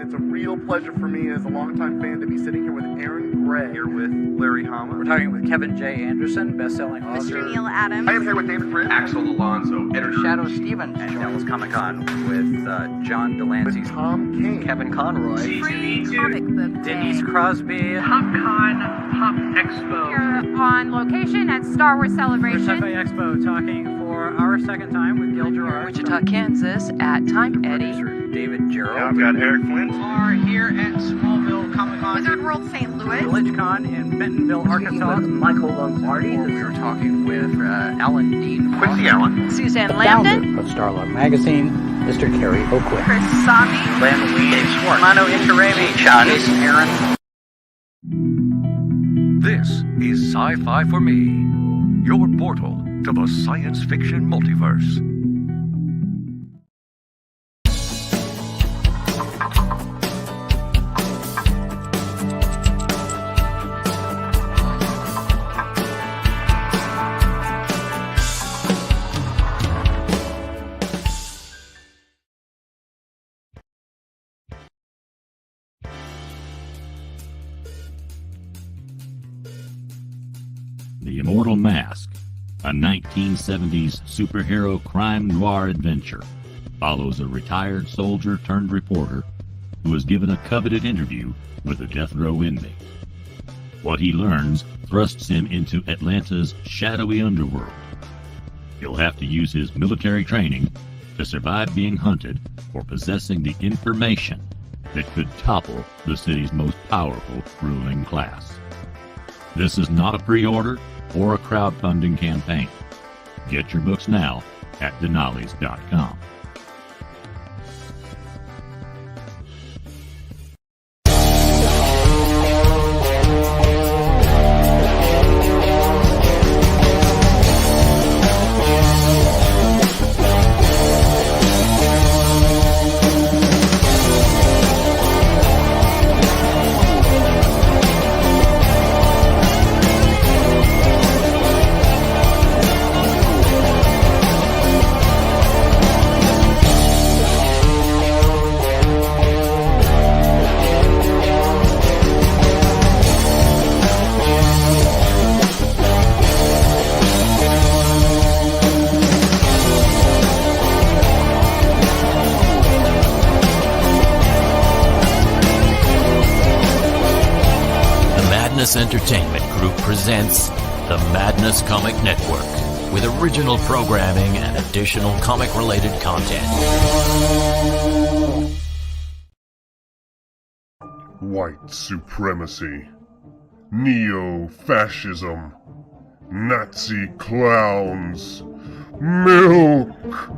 It's a real pleasure for me as a longtime fan to be sitting here with Aaron Gray. Here with Larry Hama. We're talking with Kevin J. Anderson, best-selling author. Mr. Neil Adams. I am here with David Fritz. Axel Alonso, editor. Shadow Stevens. And Devil's Comic-Con with John Delancey. With Tom King. Kevin Conroy. Free comic book day. Denise Crosby. PopCon Pop Expo. Here on location at Star Wars Celebration. Sci-Fi Expo, talking for our second time with Gil Gerard. Wichita, Kansas at Time Eddie. Producer David Gerald. I've got Eric Flint. Are here at Smallville Comic-Con. Wizard World St. Louis. VillageCon in Bentonville, Arkansas. Michael Lombardi. We were talking with Alan Dean. Quincy Allen. Suzanne Lambden. Of Starlog Magazine, Mr. Kerry Oakwood. Chris Sami. Len Lee. Dave Schwartz. Mano Inkarami. Jason Aaron. This is Sci-Fi for Me, your portal to the science fiction multiverse. The Immortal Mask, a 1970s superhero crime noir adventure, follows a retired soldier turned reporter who is given a coveted interview with a death row inmate. What he learns thrusts him into Atlanta's shadowy underworld. He'll have to use his military training to survive being hunted for possessing the information that could topple the city's most powerful ruling class. This is not a pre-order or a crowdfunding campaign. Get your books now at denali's.com. Entertainment Group presents the Madness Comic Network with original programming and additional comic-related content. White supremacy, neo-fascism, Nazi clowns, milk.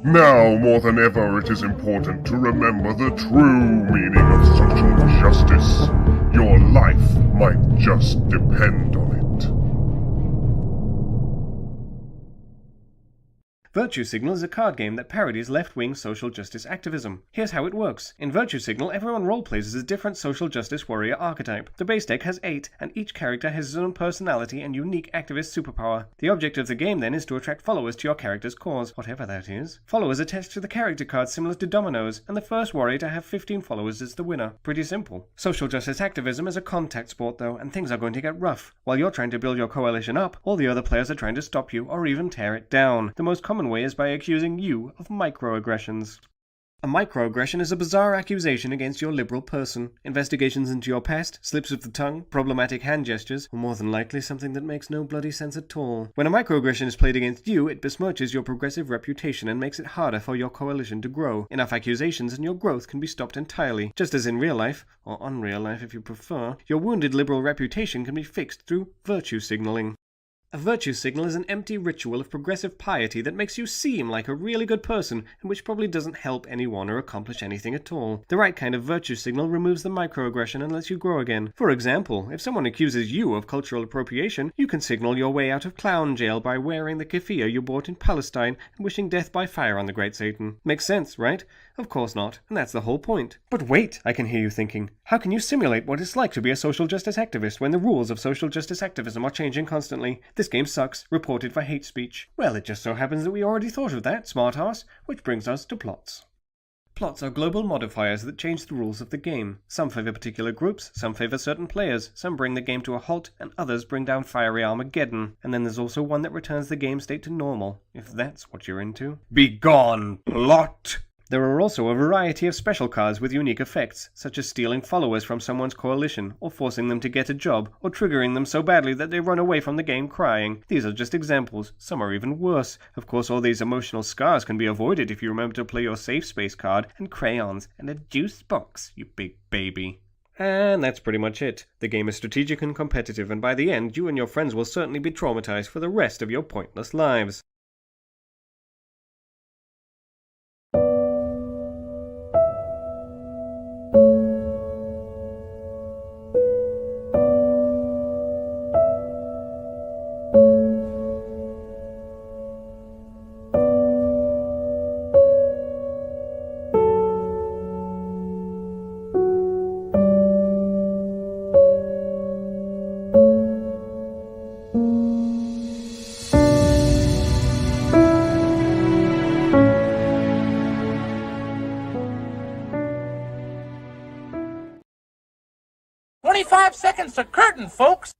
Now more than ever it is important to remember the true meaning of social justice. Your life might just depend on it. Virtue Signal is a card game that parodies left-wing social justice activism. Here's how it works. In Virtue Signal, everyone roleplays as a different social justice warrior archetype. The base deck has 8, and each character has his own personality and unique activist superpower. The object of the game then is to attract followers to your character's cause, whatever that is. Followers attach to the character cards similar to dominoes, and the first warrior to have 15 followers is the winner. Pretty simple. Social justice activism is a contact sport though, and things are going to get rough. While you're trying to build your coalition up, all the other players are trying to stop you or even tear it down. The most common way is by accusing you of microaggressions. A microaggression is a bizarre accusation against your liberal person. Investigations into your past, slips of the tongue, problematic hand gestures, or more than likely something that makes no bloody sense at all. When a microaggression is played against you, it besmirches your progressive reputation and makes it harder for your coalition to grow. Enough accusations and your growth can be stopped entirely. Just as in real life, or unreal life if you prefer, your wounded liberal reputation can be fixed through virtue signaling. A virtue signal is an empty ritual of progressive piety that makes you seem like a really good person and which probably doesn't help anyone or accomplish anything at all. The right kind of virtue signal removes the microaggression and lets you grow again. For example, if someone accuses you of cultural appropriation, you can signal your way out of clown jail by wearing the keffiyeh you bought in Palestine and wishing death by fire on the Great Satan. Makes sense, right? Of course not, and that's the whole point. But wait, I can hear you thinking. How can you simulate what it's like to be a social justice activist when the rules of social justice activism are changing constantly? This game sucks, reported for hate speech. Well, it just so happens that we already thought of that, smart ass, which brings us to plots. Plots are global modifiers that change the rules of the game. Some favor particular groups, some favor certain players, some bring the game to a halt, and others bring down fiery Armageddon. And then there's also one that returns the game state to normal, if that's what you're into. Be gone, plot! There are also a variety of special cards with unique effects, such as stealing followers from someone's coalition, or forcing them to get a job, or triggering them so badly that they run away from the game crying. These are just examples. Some are even worse. Of course, all these emotional scars can be avoided if you remember to play your safe space card, and crayons, and a juice box, you big baby. And that's pretty much it. The game is strategic and competitive, and by the end, you and your friends will certainly be traumatized for the rest of your pointless lives. Seconds to curtain, folks.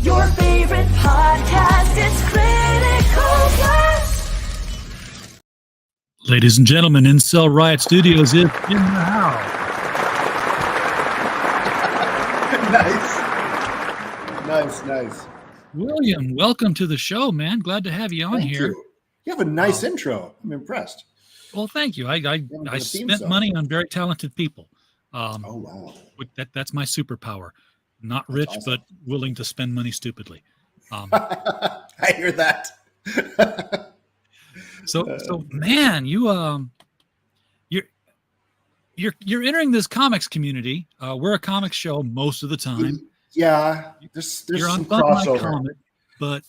Your favorite podcast is Critical Blast. Ladies and gentlemen, Incel Riot Studios is in the house. Nice. William, welcome to the show, man. Glad to have you on here. You have a nice intro. I'm impressed. Well, thank you. I spent money on very talented people. Oh, wow. That's my superpower. Not rich, awesome, but willing to spend money stupidly. I hear that. So man, you're entering this comics community. We're a comics show most of the time. Yeah, there's you're some on my crossover. comic, but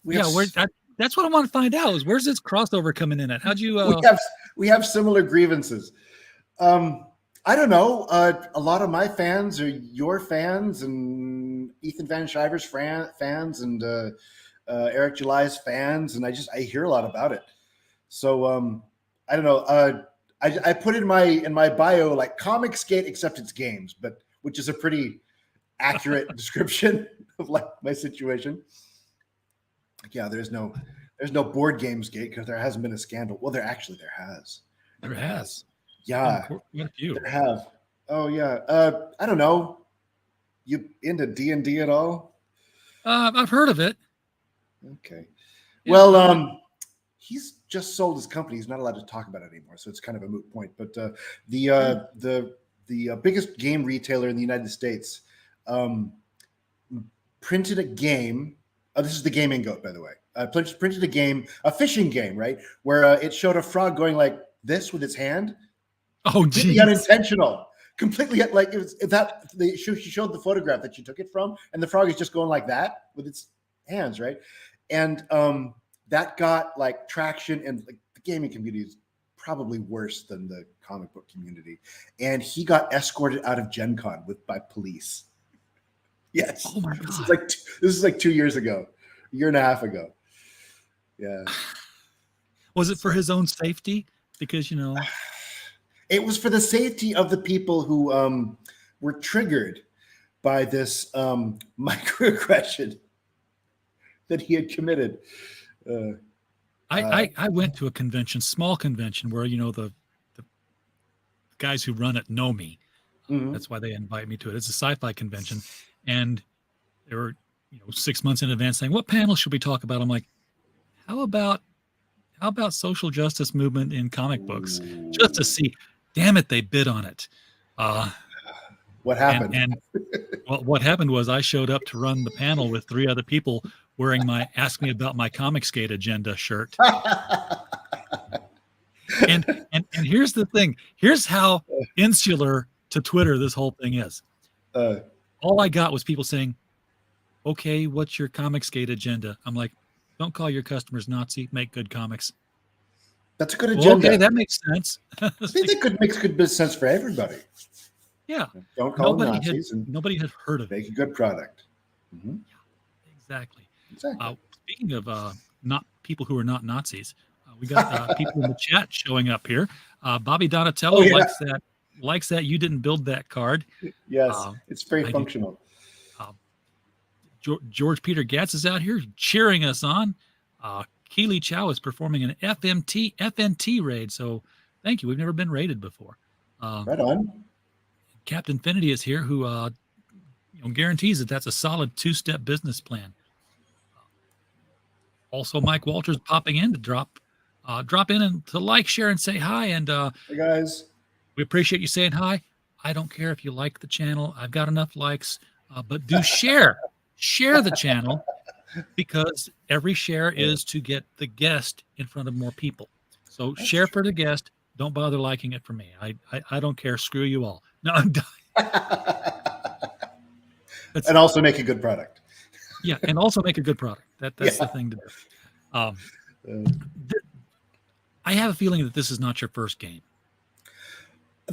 that's what I want to find out is where's this crossover coming in at? How'd you? We have similar grievances. I don't know. A lot of my fans are your fans, and Ethan Van Shiver's fans, and Eric July's fans, and I hear a lot about it. So I don't know. I put in my bio like Comicsgate, except it's games, but which is a pretty accurate description of like my situation. Yeah, there's no board games gate because there hasn't been a scandal. Well, there has. There has. Yeah, there have. Oh yeah. I don't know. You into D&D at all? I've heard of it. Okay. Yeah. Well, he's just sold his company. He's not allowed to talk about it anymore, so it's kind of a moot point. But the biggest game retailer in the United States printed a game. This is the Gaming Goat, by the way. Printed a game, a fishing game, right, where it showed a frog going like this with its hand. Oh, geez. Unintentional. Completely like it was that she showed the photograph that she took it from, and the frog is just going like that with its hands, right? And that got like traction, and like the gaming community is probably worse than the comic book community. And he got escorted out of Gen Con by police. Yes. Oh my God. This is like 2 years ago, a year and a half ago. Yeah. Was it for his own safety? Because it was for the safety of the people who were triggered by this microaggression that he had committed. I went to a convention, small convention, where the guys who run it know me. Mm-hmm. That's why they invite me to it. It's a sci-fi convention, and they were 6 months in advance saying, "What panel should we talk about?" I'm like, "How about social justice movement in comic books?" Just to see. Damn it, they bid on it. What happened? And well, what happened was I showed up to run the panel with 3 other people wearing my "Ask Me About My Comicsgate Agenda" shirt. and here's the thing. Here's how insular to Twitter this whole thing is. All I got was people saying, okay, what's your Comicsgate agenda? I'm like, don't call your customers Nazi, make good comics. That's a good agenda. Okay, that makes sense. I think that makes good business sense for everybody. Yeah. Don't call them Nazis. Nobody had heard of it. Make a good product. Yeah, exactly. Speaking of not people who are not Nazis, we got people in the chat showing up here. Bobby Donatello likes that you didn't build that card. Yes, it's very functional. George Peter Gatz is out here cheering us on. Keely Chow is performing an FNT raid. So thank you. We've never been raided before. Right on. Captain Infinity is here, who guarantees that that's a solid 2-step business plan. Also, Mike Walters popping in to drop in and to like, share, and say hi. And hey guys, we appreciate you saying hi. I don't care if you like the channel. I've got enough likes, but do share the channel, because every share is to get the guest in front of more people. So share for the guest. Don't bother liking it for me. I don't care. Screw you all. No, I'm done. And also make a good product. Yeah, and also make a good product. That's the thing to do. I have a feeling that this is not your first game.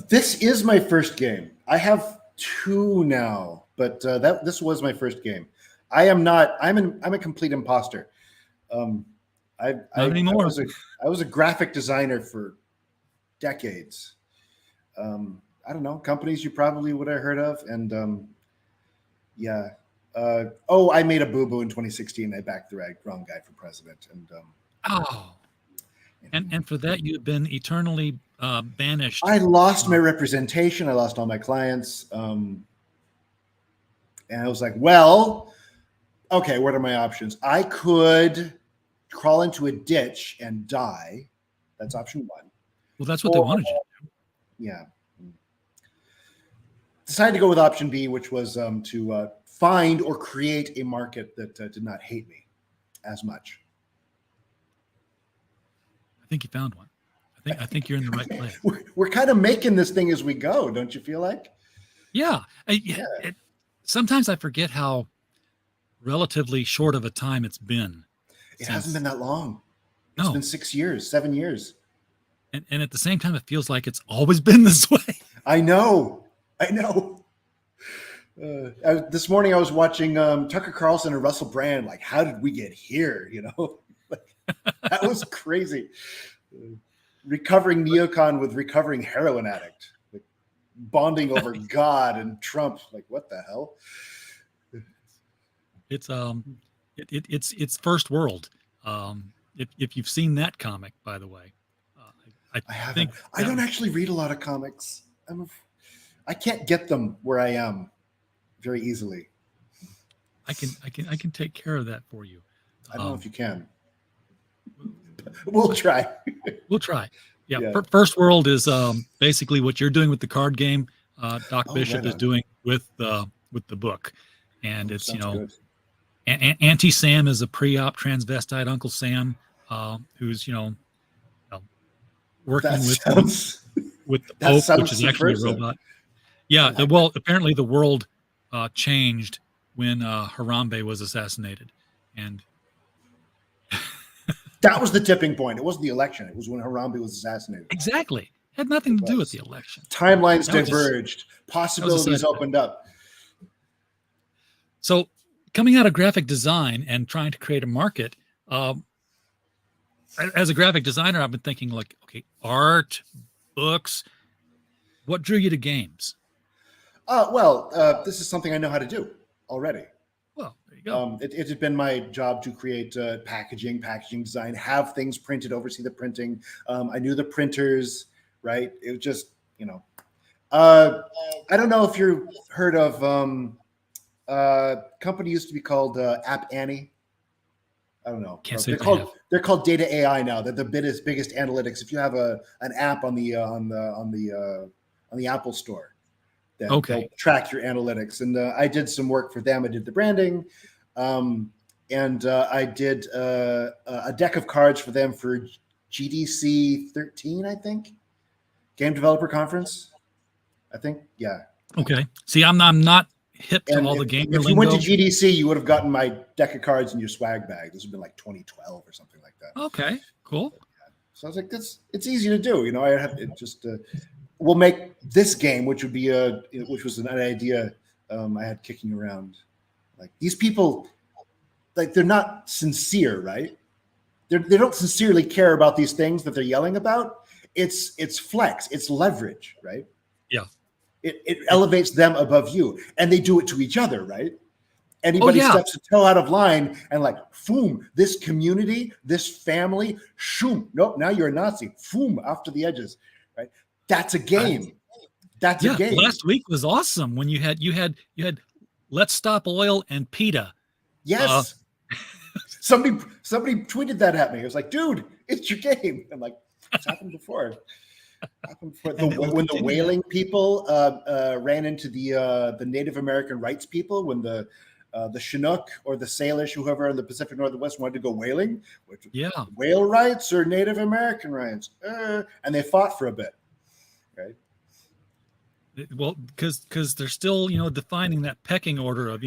This is my first game. I have 2 now, but this was my first game. I'm a complete imposter. Not anymore. I was a graphic designer for decades. I don't know, companies you probably would have heard of. And I made a boo-boo in 2016. I backed the wrong guy for president. And for that, you've been eternally banished. I lost my representation. I lost all my clients. And I was like, well, okay, what are my options? I could crawl into a ditch and die. That's option 1. Well, that's what they wanted you to do. Yeah. Decided to go with option B, which was to find or create a market that did not hate me as much. I think you found one. I think you're in the right place. We're kind of making this thing as we go, don't you feel like? Yeah. Sometimes I forget how relatively short of a time it's been. It hasn't been that long. No. It's been 6 years, 7 years. And at the same time, it feels like it's always been this way. I know. This morning I was watching Tucker Carlson and Russell Brand. Like, how did we get here? That was crazy. Recovering neocon with recovering heroin addict, like bonding over God and Trump. Like, what the hell? It's first world. If you've seen that comic, by the way, I haven't. I don't actually read a lot of comics. I can't get them where I am very easily. I can take care of that for you. I don't know if you can. We'll try. We'll try. Yeah. First World is basically what you're doing with the card game. Doc Bishop is doing with the book, and it's good. Auntie Sam is a pre-op transvestite Uncle Sam, who's working with the Pope, which is actually a robot. Yeah. Well, apparently the world changed when Harambe was assassinated, and that was the tipping point. It wasn't the election. It was when Harambe was assassinated. Exactly. Had nothing to do with the election. Timelines diverged. Possibilities opened up. So coming out of graphic design and trying to create a market, as a graphic designer, I've been thinking like, okay, art, books. What drew you to games? This is something I know how to do already. Well, there you go. It had been my job to create packaging design, have things printed, oversee the printing. I knew the printers, right? It was just, I don't know if you've heard of company used to be called App Annie. I don't know. Can't say they're called Data AI now. They're the biggest analytics. If you have an app on the Apple Store, they'll track your analytics. And I did some work for them. I did the branding, and I did a deck of cards for them for GDC 13, I think, Game Developer Conference. I think, yeah. Okay. See, I'm not hip to all the gamer If you went to lingo. GDC, you would have gotten my deck of cards in your swag bag. This would have been like 2012 or something like that. Okay, cool. So I was like, it's easy to do. I have it just. We'll make this game, which was an idea I had kicking around. Like these people, like they're not sincere, right? They don't sincerely care about these things that they're yelling about. It's flex, it's leverage, right? Yeah. It elevates them above you, and they do it to each other, right? Anybody steps a toe out of line and like, boom, this community, this family, shoom, nope, now you're a Nazi, boom, off to the edges, right? That's a game. That's a game. Last week was awesome when you had Let's Stop Oil and PETA. Yes. Somebody tweeted that at me. It was like, dude, it's your game. I'm like, it's happened before. When the whaling people ran into the Native American rights people, when the Chinook or the Salish, whoever in the Pacific Northwest wanted to go whaling, which whale rights or Native American rights, and they fought for a bit, right? Well, because they're still defining that pecking order of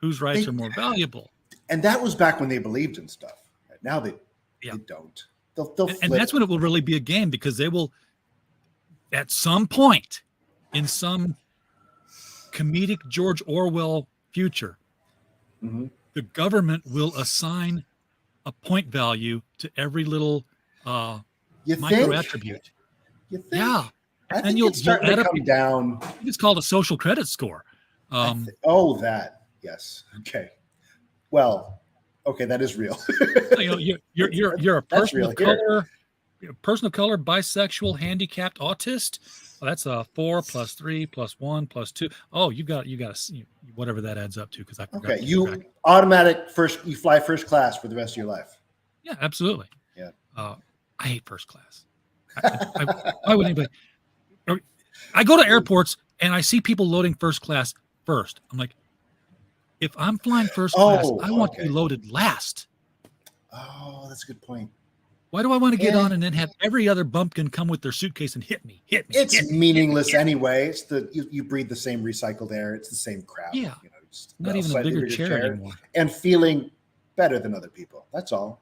whose rights are more valuable. And that was back when they believed in stuff. Right? Now they don't. They'll and that's when it will really be a game, because they will, at some point, in some comedic George Orwell future, the government will assign a point value to every little micro attribute. You think? Yeah. I think it's starting to come down. I think it's called a social credit score. That. Yes. Okay. Well, okay, that is real. You're a person of color. You're a person of color, bisexual, handicapped, autist. Well, that's a 4 + 3 + 1 + 2. Oh, you got whatever that adds up to, because I forgot. Okay, you fly first class for the rest of your life. Yeah, absolutely. Yeah. I hate first class. Why would anybody? I go to airports and I see people loading first class first. I'm like, if I'm flying first class, I want to be loaded last. Oh, that's a good point. Why do I want to get on and then have every other bumpkin come with their suitcase and hit me? It's meaningless anyway. It's you breathe the same recycled air. It's the same crap. Yeah. Not even a bigger chair anymore. And feeling better than other people. That's all.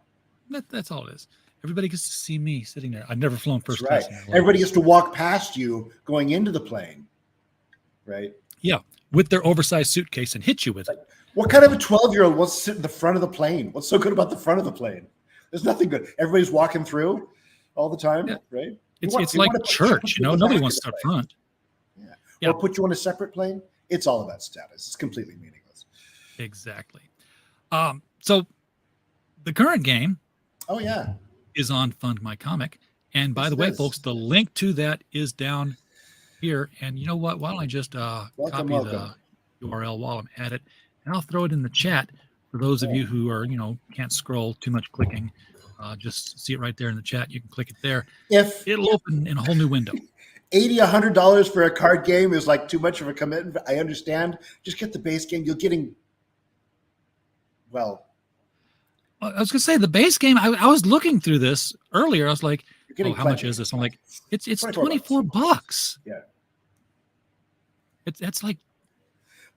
That's all it is. Everybody gets to see me sitting there. I've never flown first That's class. Right. Everybody gets to walk past you going into the plane. Right? Yeah. With their oversized suitcase and hit you with it. What kind of a 12-year-old wants to sit in the front of the plane? What's so good about the front of the plane? There's nothing good. Everybody's walking through all the time, right? It's like church, nobody wants to up front. Yeah. Or put you on a separate plane. It's all about status. It's completely meaningless. Exactly. So the current game is on Fund My Comic. And by the way, folks, the link to that is down here. And you know what? Why don't I just copy the URL while I'm at it, and I'll throw it in the chat for those of you who are, can't scroll too much clicking. Just see it right there in the chat. You can click it there. It'll open in a whole new window. $80, $100 for a card game is like too much of a commitment. I understand. Just get the base game. You're getting, I was going to say the base game. I was looking through this earlier. I was like, how much is this? I'm like, it's $24. Yeah. It's like,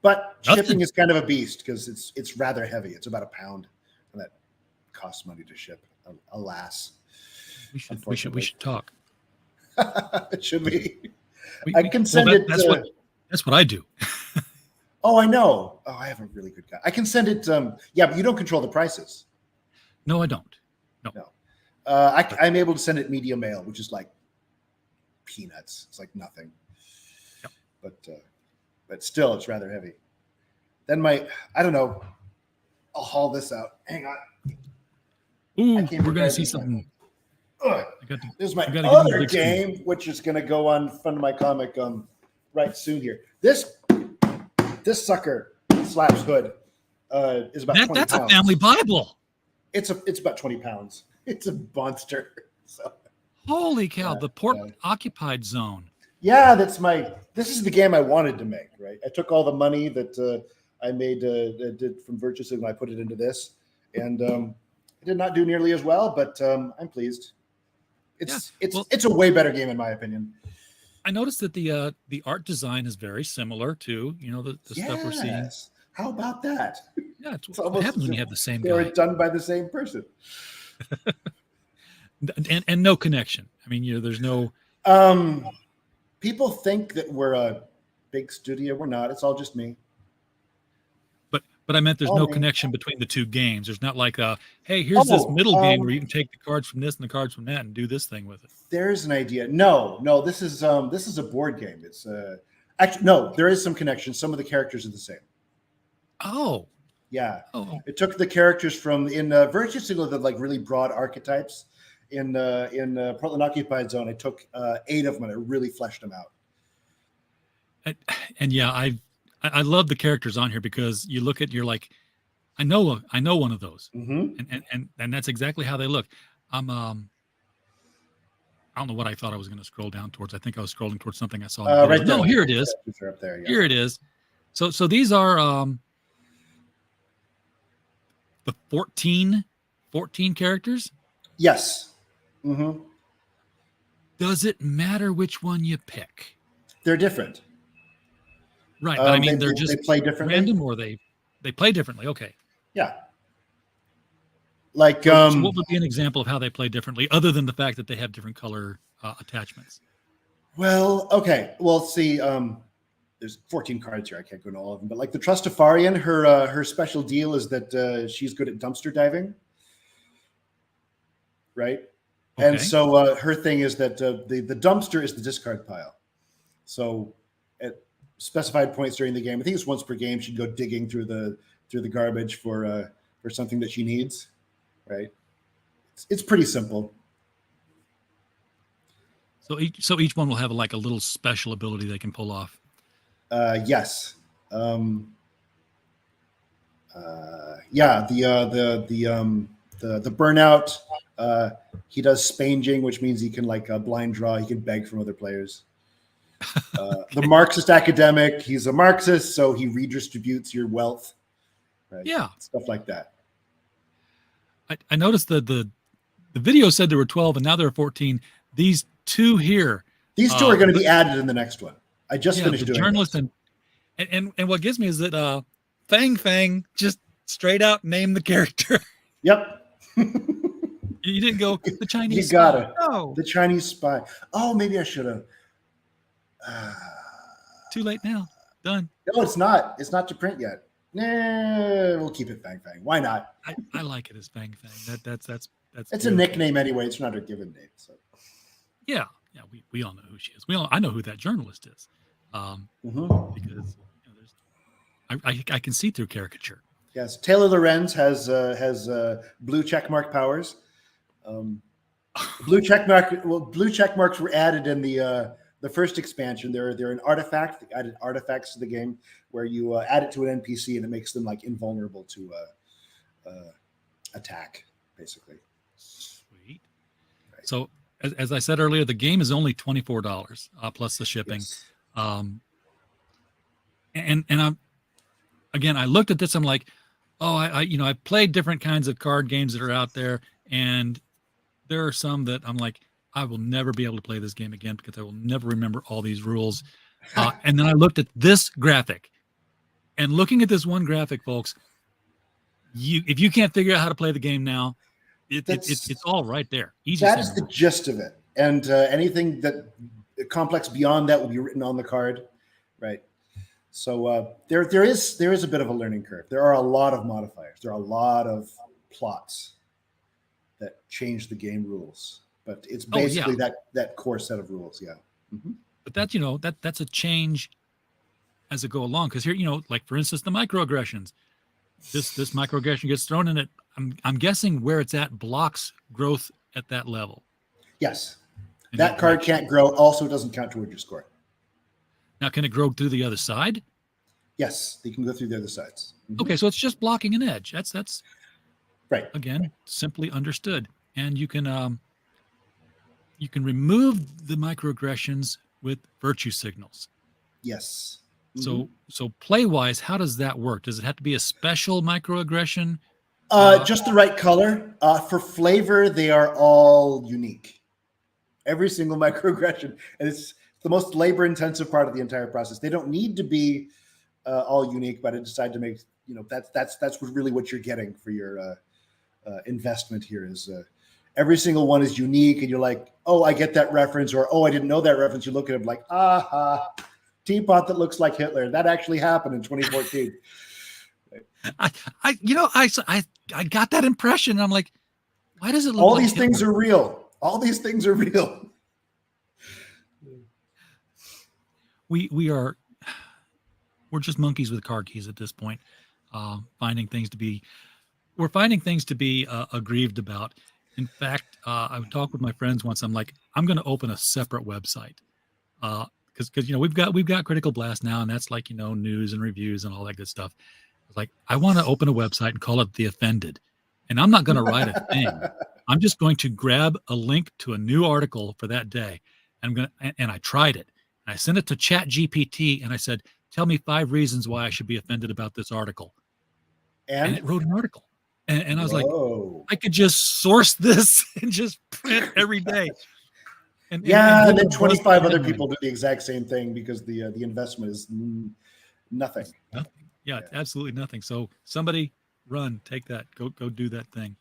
but shipping is kind of a beast because it's rather heavy. It's about £1, and that costs money to ship. Alas, we should talk. Should we? I can send it. That's what I do. Oh, I know. Oh, I have a really good guy. I can send it. But you don't control the prices. No, I don't. No. I'm able to send it media mail, which is like peanuts. It's like nothing. Yep. But still, it's rather heavy. Then I don't know. I'll haul this out. Hang on. Ooh, we're gonna see something. This is my other game, which is going to go on Fund My Comic right soon here. This sucker slaps hood is about 20 that's pounds. A family Bible. It's about 20 pounds. It's a monster. So, holy cow! The Port Occupied Zone. Yeah, this is the game I wanted to make. Right, I took all the money that I made did from Virtue Signal. I put it into this, and it did not do nearly as well, but I'm pleased. It's a way better game in my opinion. I noticed that the art design is very similar to the stuff we're seeing. How about that? Yeah, it's what happens when you have the same they guy. were done by the same person. and no connection. I mean, there's no. People think that we're a big studio. We're not. It's all just me. But I meant there's no connection between the two games. There's not like hey, here's this middle game where you can take the cards from this and the cards from that and do this thing with it. There's an idea. No, this is a board game. It's actually no. There is some connection. Some of the characters are the same. Oh. Yeah. Oh. It took the characters from in Virtue Signal, the like really broad archetypes. In Portland Occupied Zone, I took 8 of them and I really fleshed them out. And yeah, I love the characters on here because you look at, you're like, I know one of those, and that's exactly how they look. I don't know what I thought I was going to scroll down towards. I think I was scrolling towards something I saw. Right no, here it is. Up there, yeah. Here it is. So these are the 14 characters. Yes. Does it matter which one you pick? They're different. Right, but I mean, they play differently. Random, or they play differently. Okay. Yeah. Like, so what would be an example of how they play differently, other than the fact that they have different color attachments? Well, okay. Well, see, there's 14 cards here. I can't go into all of them, but like the Trustafarian, her special deal is that she's good at dumpster diving, right? Okay. And so her thing is that the dumpster is the discard pile. So at specified points during the game, I think it's once per game, she'd go digging through the garbage for something that she needs, right? It's pretty simple. So each one will have like a little special ability they can pull off. Yes. Yeah. The burnout. He does spanging, which means he can like blind draw. He can beg from other players. The Marxist academic. He's a Marxist, so he redistributes your wealth. Right? Yeah. Stuff like that. I noticed that the video said there were 12 and now there are 14. These two here. These two are going to be added in the next one. I just finished doing journalist and what gives me is that Fang just straight out named the character. Yep. You didn't go the Chinese. You got it. No. The Chinese spy. Oh, maybe I should have. Too late now. Done. No, it's not. It's not to print yet. Nah, we'll keep it Fang. Why not? I like it as Fang. That's. It's beautiful. a nickname anyway. It's not a given name. So. Yeah. We all know who she is. I know who that journalist is. Because I can see through caricature. Yes, Taylor Lorenz has blue checkmark powers. Blue checkmarks were added in the first expansion. They're an artifact. They added artifacts to the game where you add it to an NPC and it makes them like invulnerable to attack, basically. Sweet. Right. So as I said earlier, the game is only $24 plus the shipping. Yes. And I looked at this. I'm like, I've played different kinds of card games that are out there, and there are some that I'm like, I will never be able to play this game again because I will never remember all these rules. And then I looked at this graphic, and looking at this one graphic, folks, if you can't figure out how to play the game now, it's all right there. Easy. That's the gist of it, and anything that complex beyond that will be written on the card, right? So there is a bit of a learning curve. There are a lot of modifiers. There are a lot of plots that change the game rules, but it's basically that core set of rules. Yeah. Mm-hmm. But that's a change as it go along. Because here, like for instance, the microaggressions. This microaggression gets thrown in it. I'm guessing where it's at blocks growth at that level. Yes. That card can't grow. Also doesn't count toward your score. Now, can it grow through the other side? Yes, they can go through the other sides. Mm-hmm. Okay, so it's just blocking an edge. That's right. Again, simply understood. And you can remove the microaggressions with virtue signals. Yes. Mm-hmm. So play-wise, how does that work? Does it have to be a special microaggression? Just the right color. For flavor, they are all unique. Every single microaggression, and it's the most labor-intensive part of the entire process. They don't need to be all unique, but I decided to make, that's really what you're getting for your investment here is every single one is unique, and you're like, oh, I get that reference, or oh, I didn't know that reference. You look at it like, aha, teapot that looks like Hitler. That actually happened in 2014. I got that impression. I'm like, why does it look all like these Hitler? things are real? All these things are real. We're just monkeys with car keys at this point, finding things to be aggrieved about. In fact, I would talk with my friends once. I'm like, I'm going to open a separate website because we've got Critical Blast now, and that's like news and reviews and all that good stuff. I was like, I want to open a website and call it The Offended, and I'm not going to write a thing. I'm just going to grab a link to a new article for that day. And I tried it. I sent it to ChatGPT and I said, tell me 5 reasons why I should be offended about this article. And it wrote an article. And I was like, I could just source this and just print every day. And then 25 other people do the exact same thing because the investment is nothing. Nothing. Yeah, absolutely nothing. So somebody take that, go do that thing.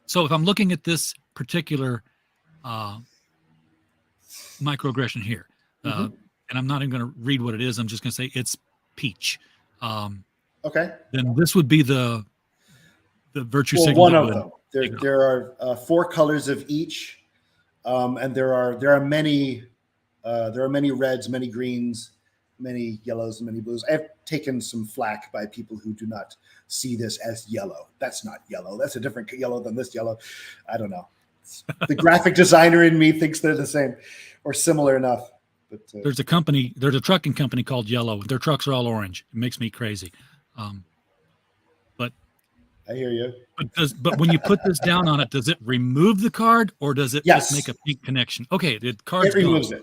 So if I'm looking at this particular microaggression here, and I'm not even going to read what it is. I'm just going to say it's peach. Okay. Then this would be the virtue signal. One of them. There are 4 colors of each, and there are many reds, many greens, many yellows, and many blues. I've taken some flack by people who do not see this as yellow. That's not yellow. That's a different yellow than this yellow. I don't know. The graphic designer in me thinks they're the same or similar but there's a trucking company called Yellow. Their trucks are all orange. It makes me crazy. But I hear you. But when you put this down on it, does it remove the card or does it just make a pink connection? Okay, the card removes it.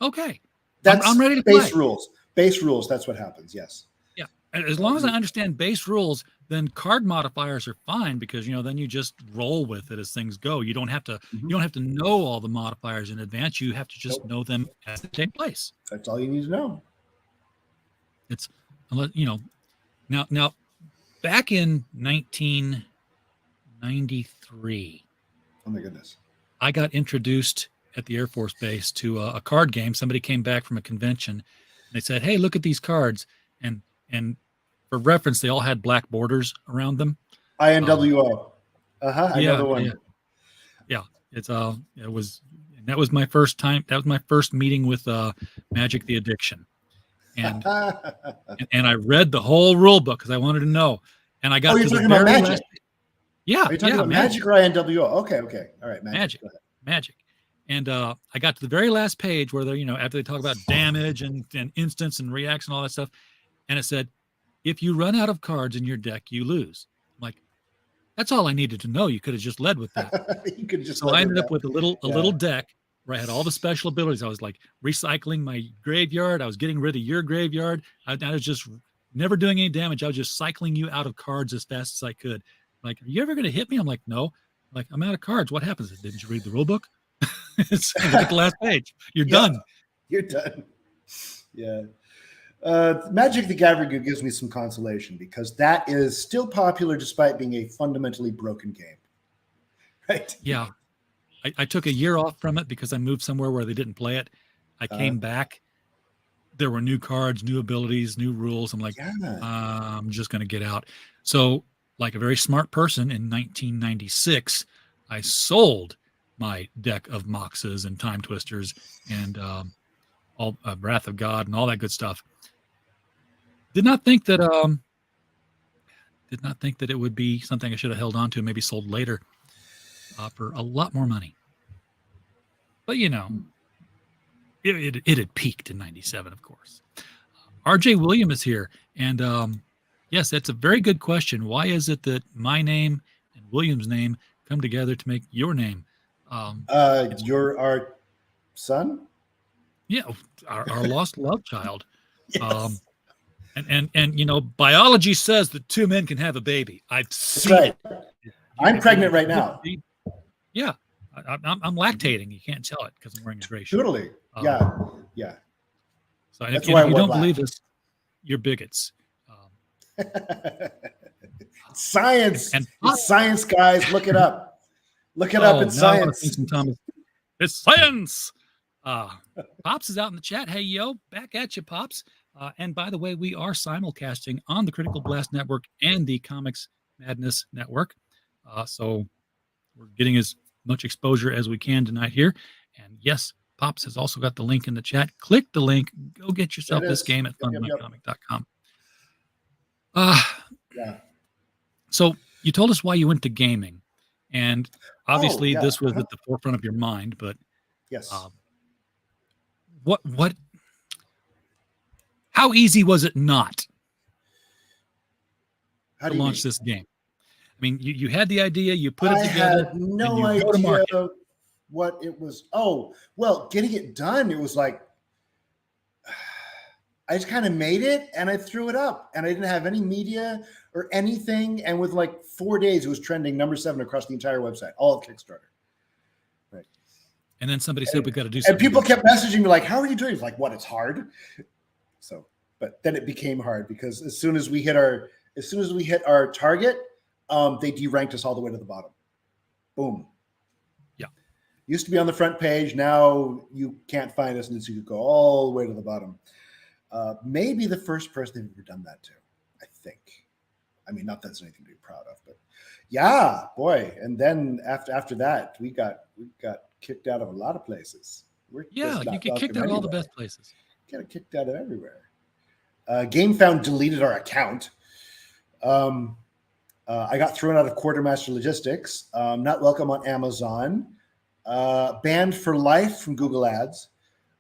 Okay, I'm ready to base play. rules. Base rules. That's what happens. Yes. Yeah, and as long as I understand base rules, then card modifiers are fine because then you just roll with it as things go. You don't have to know all the modifiers in advance. You have to just know them as they take place. That's all you need to know. It's now back in 1993. Oh my goodness. I got introduced at the Air Force Base to a card game. Somebody came back from a convention and they said, "Hey, look at these cards." And for reference, they all had black borders around them. INWO. I know the one. Yeah. That was my first time. That was my first meeting with Magic the Addiction. And and I read the whole rule book because I wanted to know. And I got you're talking about Magic. Yeah. Are you talking about Magic or INWO? Okay. All right. Magic. And I got to the very last page where they're, after they talk about damage and instance and reacts and all that stuff. And it said, if you run out of cards in your deck, you lose. I'm like, that's all I needed to know. You could have just led with that. You could just. So I ended up with a little deck where I had all the special abilities. I was like recycling my graveyard. I was getting rid of your graveyard. I was just never doing any damage. I was just cycling you out of cards as fast as I could. Like, are you ever going to hit me? I'm like, no. Like, I'm out of cards. What happens? Didn't you read the rule book? It's like the last page. You're done. You're done. Yeah. Magic the Gathering gives me some consolation because that is still popular despite being a fundamentally broken game. Right? Yeah. I took a year off from it because I moved somewhere where they didn't play it. I came back. There were new cards, new abilities, new rules. I'm like, I'm just going to get out. So, like a very smart person in 1996, I sold my deck of Moxes and Time Twisters and all Wrath of God and all that good stuff. Did not think that it would be something I should have held on to, maybe sold later for a lot more money. But it had peaked in 97, of course. RJ William is here, and yes, that's a very good question. Why is it that my name and William's name come together to make your name? You're our son? Yeah, our lost love child. Yes. And biology says that 2 men can have a baby. I've seen right. I'm pregnant right now. Yeah, I'm lactating. You can't tell it because I'm wearing a gray shirt. Totally. Yeah. So if you don't believe this, you're bigots. Science. It's science, guys. Look it up. Look it up. It's science. It's science. Pops is out in the chat. Hey, yo, back at you, Pops. And by the way, we are simulcasting on the Critical Blast Network and the Comics Madness Network. So we're getting as much exposure as we can tonight here. And yes, Pops has also got the link in the chat. Click the link. Go get yourself this game at fundmycomic.com. Yeah. So you told us why you went to gaming. And obviously this was at the forefront of your mind, but yes. How easy was it not to launch this game? I mean, you had the idea, you put it together. I had no idea what it was. Oh, well, getting it done, it was like, I just kind of made it and I threw it up and I didn't have any media or anything. And with like 4 days, it was trending #7 across the entire website, all of Kickstarter. Right. And then somebody said, we got to do something. And people kept messaging me like, how are you doing? It's like, what? It's hard. So, but then it became hard because as soon as we hit our target, they deranked us all the way to the bottom. Boom. Yeah. Used to be on the front page. Now you can't find us, and so you could go all the way to the bottom. Maybe the first person they've ever done that to, I think. I mean, not that there's anything to be proud of, but yeah, boy. And then after that, we got kicked out of a lot of places. You get kicked out of all the best places. Got kicked out of everywhere. GameFound deleted our account. I got thrown out of Quartermaster Logistics. Not welcome on Amazon. Banned for life from Google Ads.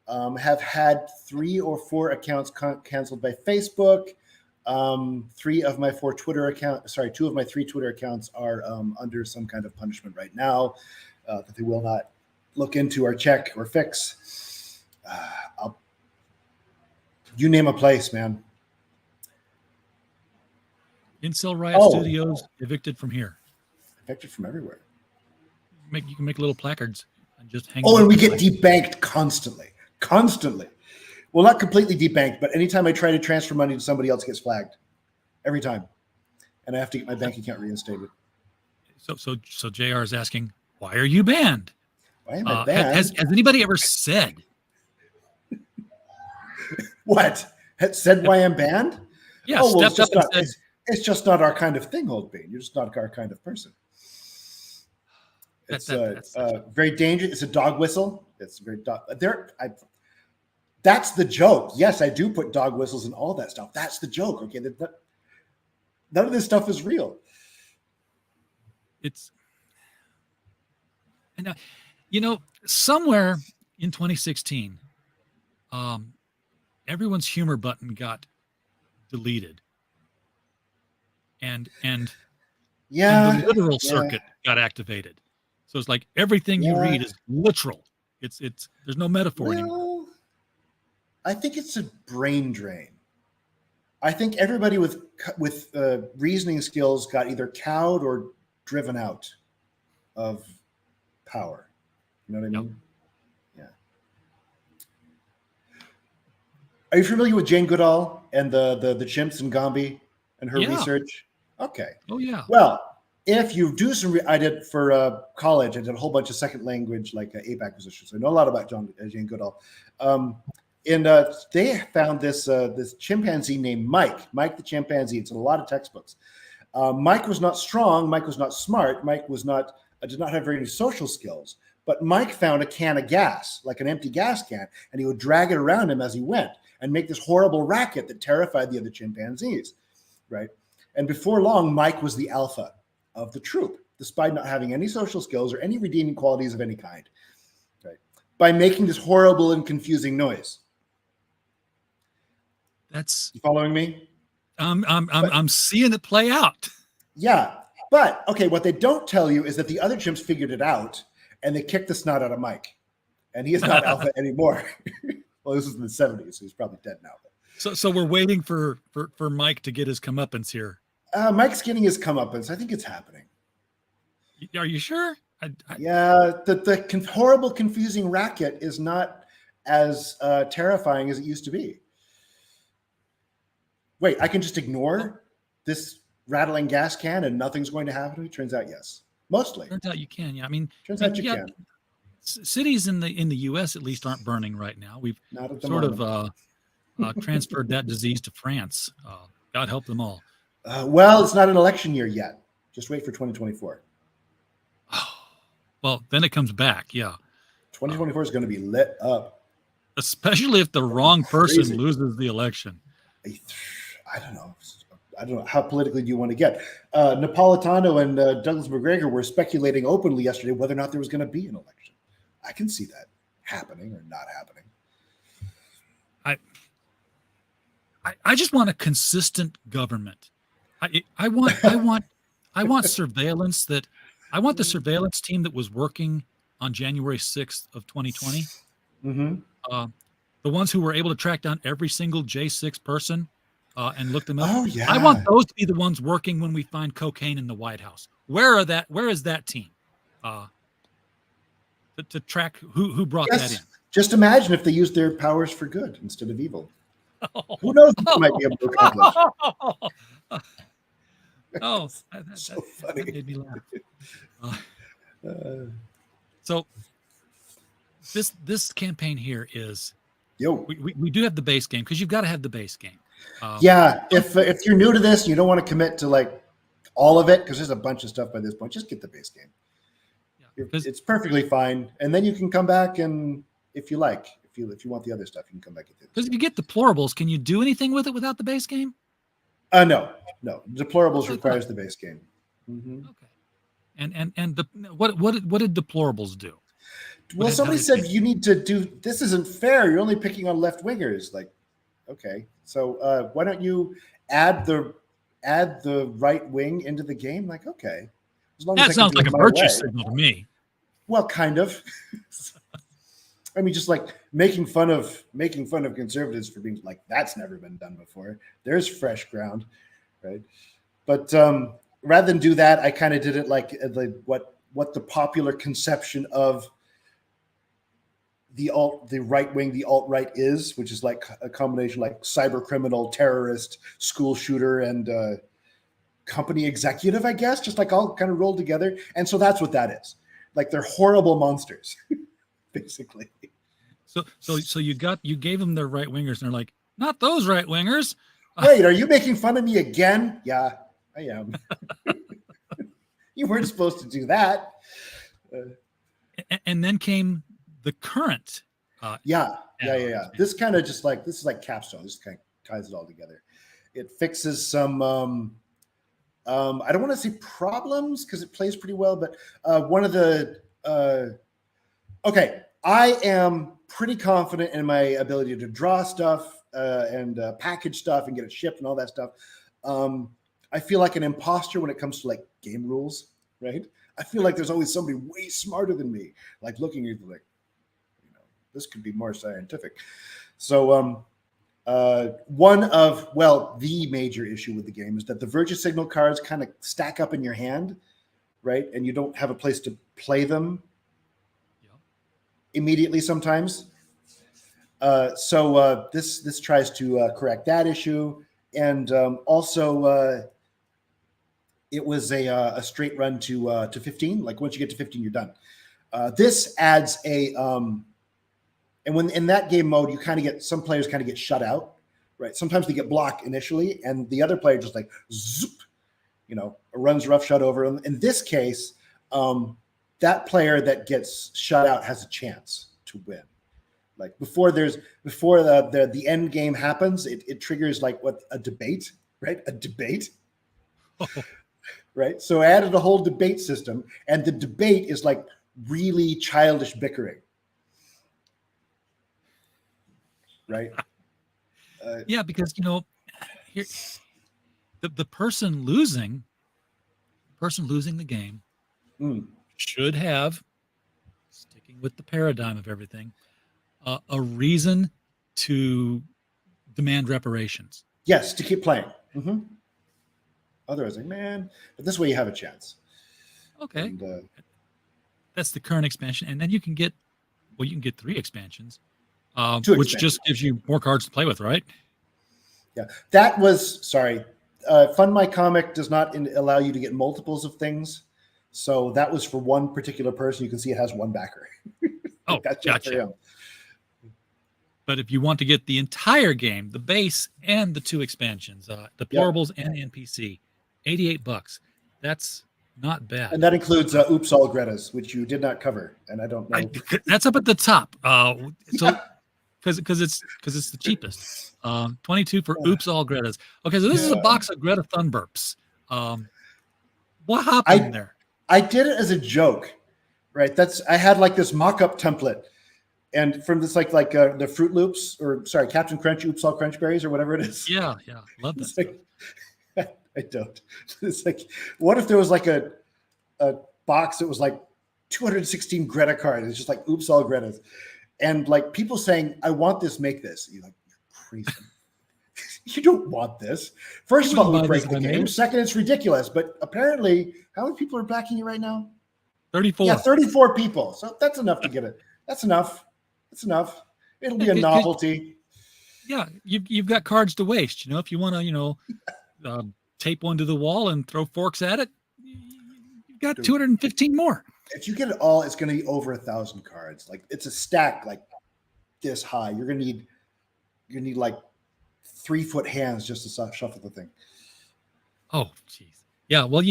Have had 3 or 4 accounts canceled by Facebook. 2 of my 3 Twitter accounts are under some kind of punishment right now that they will not look into or check or fix. You name a place, man. Incel Riot Studios evicted from here. Evicted from everywhere. You can make little placards and just hang. And we get debanked constantly. Well, not completely debanked, but anytime I try to transfer money to somebody else, it gets flagged. Every time. And I have to get my bank account reinstated. So JR is asking, why are you banned? Why am I banned? Has anybody ever said? What? Said why I'm banned? Yeah, stepped up and said, it's just not our kind of thing, Old Bean. You're just not our kind of person. It's very dangerous. It's a dog whistle. It's very that's the joke. Yes, I do put dog whistles and all that stuff. That's the joke. Okay, none of this stuff is real. Somewhere in 2016, everyone's humor button got deleted, and the literal circuit got activated. So it's like everything you read is literal. It's there's no metaphor anymore. I think it's a brain drain. I think everybody with reasoning skills got either cowed or driven out of power. You know what I mean? Yeah. Are you familiar with Jane Goodall and the chimps in Gombe and her research? Okay. Oh yeah. Well, if you do I did for college, I did a whole bunch of second language like ape acquisition. So I know a lot about Jane Goodall. And they found this chimpanzee named Mike the chimpanzee. It's in a lot of textbooks. Mike was not strong. Mike was not smart. Mike did not have very many social skills. But Mike found a can of gas, like an empty gas can, and he would drag it around him as he went and make this horrible racket that terrified the other chimpanzees, right? And before long, Mike was the alpha of the troop, despite not having any social skills or any redeeming qualities of any kind, right? By making this horrible and confusing noise. You following me? I'm seeing it play out. Yeah, but okay, what they don't tell you is that the other chimps figured it out and they kicked the snot out of Mike, and he is not alpha anymore. Well, this was in the 70s, so he's probably dead now. So we're waiting for Mike to get his comeuppance here. Mike's getting his comeuppance. I think it's happening. Are you sure? The horrible, confusing racket is not as terrifying as it used to be. Wait, I can just ignore this rattling gas can and nothing's going to happen to me? Turns out, yes. Mostly. Turns out you can. Yeah, I mean, turns out you can. Cities in the U.S. at least aren't burning right now. We've sort of transferred that disease to France. God help them all. Well, it's not an election year yet. Just wait for 2024. Well, then it comes back. Yeah, 2024 is going to be lit up, especially if the wrong person loses the election. I don't know. How politically do you want to get? Napolitano and Douglas McGregor were speculating openly yesterday whether or not there was going to be an election. I can see that happening or not happening. I just want a consistent government. I want surveillance that. I want the surveillance team that was working on January 6th of 2020. Mm-hmm. The ones who were able to track down every single J6 person and look them up. Oh, yeah. I want those to be the ones working when we find cocaine in the White House. Where is that team? To track who brought that in. Just imagine if they used their powers for good instead of evil. Who knows what they might be able to accomplish? So funny. That made me laugh. So this campaign here is we do have the base game because you've got to have the base game. If you're new to this and you don't want to commit to like all of it because there's a bunch of stuff by this point, just get the base game. It's perfectly fine, and then you can come back and if you want the other stuff, you can come back and do it. Because if you get deplorables, can you do anything with it without the base game? No. Deplorables requires the base game. Mm-hmm. Okay. And what did deplorables do? Well, somebody said you need to do this. Isn't fair. You're only picking on left wingers. Like, okay, so why don't you add the right wing into the game? Like, okay, as long that as sounds like a virtue signal to me. Well, kind of. I mean, just like making fun of conservatives for being like that's never been done before. There's fresh ground, right? But rather than do that, I kind of did it like what the popular conception of the right wing, the alt right is, which is like a combination like cyber criminal, terrorist, school shooter, and company executive, I guess, just like all kind of rolled together. And so that's what that is. Like they're horrible monsters. Basically. So you gave them their right wingers and they're like, not those right wingers. Wait, are you making fun of me again? Yeah, I am. You weren't supposed to do that. And then came the current. Yeah. This kind of just like, this is like capstone. This kind of ties it all together. It fixes some, I don't want to say problems because it plays pretty well, but one of the, okay, I am pretty confident in my ability to draw stuff and package stuff and get it shipped and all that stuff. I feel like an imposter when it comes to like game rules, right? I feel like there's always somebody way smarter than me, like looking at like, this could be more scientific. So the major issue with the game is that the virtue signal cards kind of stack up in your hand, right? And you don't have a place to play them immediately sometimes. So this tries to correct that issue. And also it was a straight run to 15. Like once you get to 15, you're done. This adds a, and when in that game mode, some players kind of get shut out, right? Sometimes they get blocked initially and the other player just like, zoop, runs roughshod over them. In this case, that player that gets shut out has a chance to win. Like before the end game happens, it triggers like a debate, right? A debate, right? So I added a whole debate system, and the debate is like really childish bickering, right? Yeah, because here, the person losing the game should have, sticking with the paradigm of everything, a reason to demand reparations. Yes, to keep playing. Mm-hmm. Otherwise, like, man, but this way you have a chance. Okay. And, that's the current expansion, and then you can get 3 expansions, expansions. which just gives you more cards to play with, right? Yeah, that was Fund My Comic does not allow you to get multiples of things, so that was for one particular person. You can see it has one backer. Oh, gotcha. But if you want to get the entire game, the base and the 2 expansions, deplorables and NPC, $88. That's not bad. And that includes Oops All Greta's, which you did not cover, and I don't know. That's up at the top. Because it's the cheapest. 22 for Oops All Greta's. Okay, so this is a box of Greta Thunbergs. What happened in there? I did it as a joke, right? I had like this mock-up template. And from this, like the Fruit Loops, Captain Crunch, Oops All Crunch Berries, or whatever it is. Yeah, love that. I don't. It's like, what if there was like a box that was like 216 Greta cards? It's just like Oops All Greta's, and like people saying, "I want this, make this." You're like, you're crazy. You don't want this. First of all, it would break the game. Second, it's ridiculous. But apparently, how many people are backing you right now? 34. Yeah, 34 people. So that's enough to get it. That's enough. That's enough. It'll be a novelty. Yeah, you've got cards to waste. If you want to, tape one to the wall and throw forks at it, you've got 215 more. If you get it all, it's going to be over 1,000 cards. Like it's a stack like this high. You're going to need like 3-foot hands just to shuffle the thing. Oh, geez. Yeah. Well,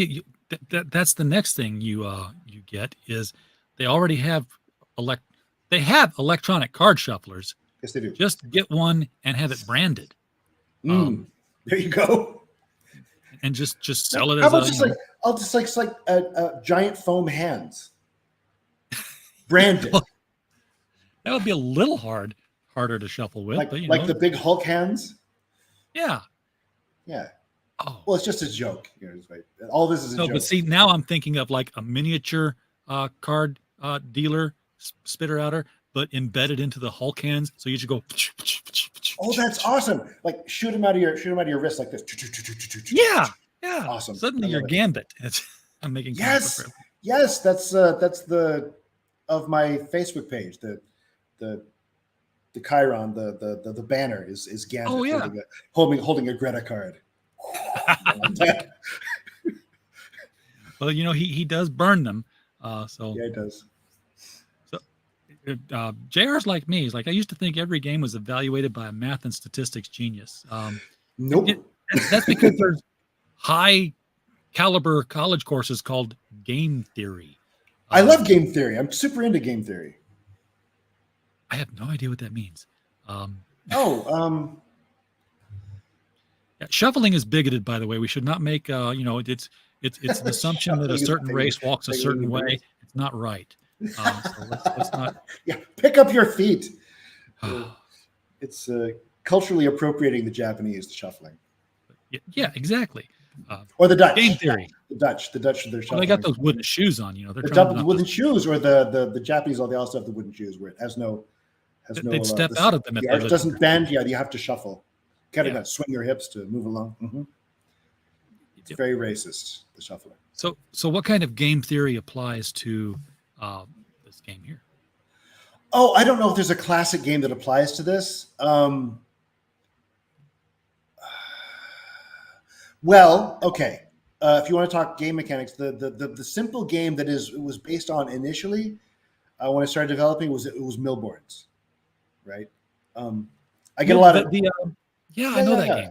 that's the next thing you get is they already have electronic card shufflers. Yes, they do. Just get one and have it branded. There you go. And just sell it as I'll just like giant foam hands. Branded. That would be a little harder to shuffle with. Like, but, like the big Hulk hands? Yeah. Yeah. Oh. Well, it's just a joke. All this is a joke. But see, now I'm thinking of like a miniature card dealer spitter outer, but embedded into the Hulk hands. So you just go. Oh, that's awesome! Like shoot him out of your wrist like this. Yeah. Awesome. Suddenly you're Gambit. I'm making. Yes. That's the of my Facebook page. The Chiron, the banner is Gambit. Oh yeah. Holding a Greta card. Well, he does burn them. So yeah, he does. JR's like me. He's like, I used to think every game was evaluated by a math and statistics genius. Nope. That's because there's high caliber college courses called game theory. I love game theory. I'm super into game theory. I have no idea what that means. Shuffling is bigoted, by the way. We should not make, it's an assumption that a certain race walks a certain way. It's not right. So let's not. Yeah, pick up your feet. It's culturally appropriating the Japanese, the shuffling. Yeah, exactly. Or the Dutch. Game theory. The Dutch, they're shuffling. Well, they got those wooden shoes on. They're the wooden shoes, or the Japanese. They also have the wooden shoes where it has no. They'd step out of them. The arch doesn't bend. Yeah, you have to shuffle. You gotta swing your hips to move along. Mm-hmm. It's very racist, the shuffling. So what kind of game theory applies to this game here? Oh, I don't know if there's a classic game that applies to this. Well, okay. If you want to talk game mechanics, the simple game that it was based on initially, when I started developing, was Milbourne's, right? I get a lot of I know that game.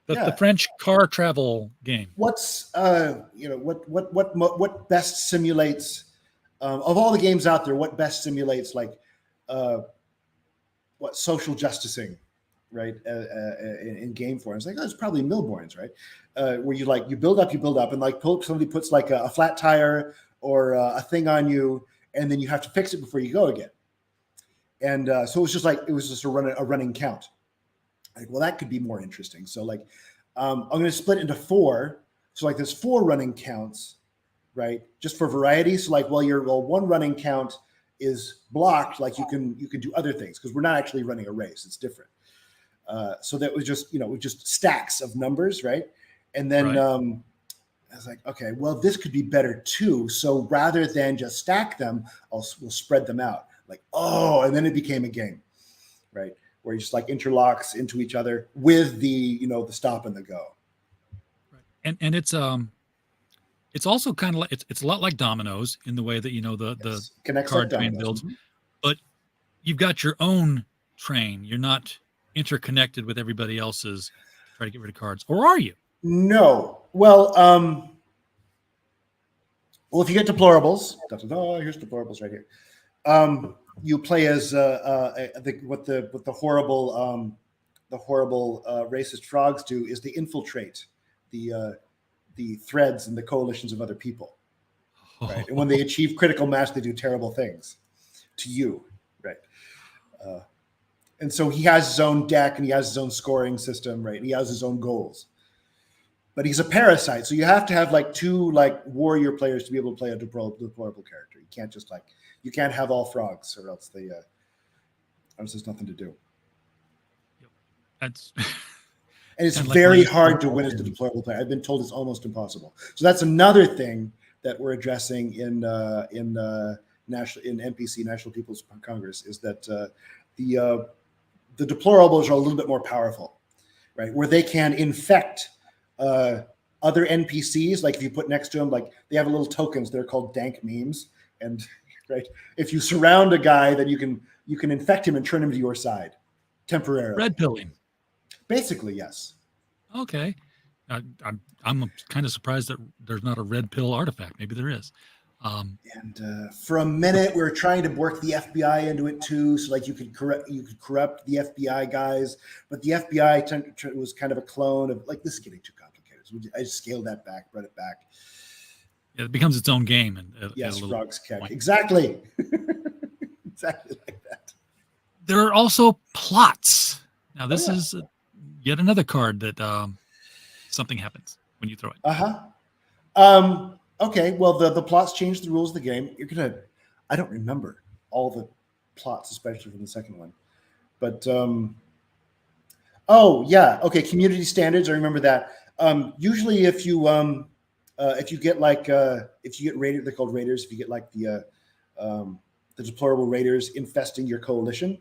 The French car travel game. What's what best simulates of all the games out there? What best simulates what social justicing, right? In game form, it's like it's probably Milbourne's, right? Where you build up, and somebody puts like a flat tire or a thing on you, and then you have to fix it before you go again. And so it was just a running count. Like, well, that could be more interesting. So I'm going to split into 4. So there's 4 running counts, right? Just for variety. So one running count is blocked. Like you can do other things because we're not actually running a race. It's different. So that was just, just stacks of numbers, right? And then I was like, okay, well, this could be better too. So rather than just stack them, we'll spread them out. Like, oh, and then it became a game, right? Where you just like interlocks into each other with the the stop and the go. Right. And it's also kind of like it's a lot like dominoes in the way that the Connects card like train dominoes. builds, but you've got your own train. You're not interconnected with everybody else's to try to get rid of cards, or are you? No. Well, if you get deplorables, here's deplorables right here. You play as what the horrible racist frogs do is they infiltrate the threads and the coalitions of other people, right? And when they achieve critical mass, they do terrible things to you, right? And so he has his own deck and he has his own scoring system, right? He has his own goals. But he's a parasite, so you have to have like two like warrior players to be able to play a deplorable character. You can't just you can't have all frogs, or else there's nothing to do. That's and it's very hard to win as the deplorable player. I've been told it's almost impossible. So that's another thing that we're addressing in NPC, National People's Congress, is that the deplorables are a little bit more powerful, right? Where they can infect other NPCs. Like if you put next to them, like they have little tokens, they're called dank memes. And right, if you surround a guy, then you can infect him and turn him to your side temporarily. Red pilling. Basically, yes. Okay. I'm kind of surprised that there's not a red pill artifact. Maybe there is. And for a minute, we were trying to work the FBI into it too, so like you could corrupt the FBI guys, but the FBI was kind of a clone of like this is getting too complicated. So I just scaled that back, brought it back. Yeah, it becomes its own game, and yes, frogs catch exactly, exactly like that. There are also plots. Now this is yet another card that something happens when you throw it. Okay, well, the plots change the rules of the game. I don't remember all the plots, especially from the second one. But, okay, community standards, I remember that. Usually if you get raiders, they're called raiders, if you get like the deplorable raiders infesting your coalition,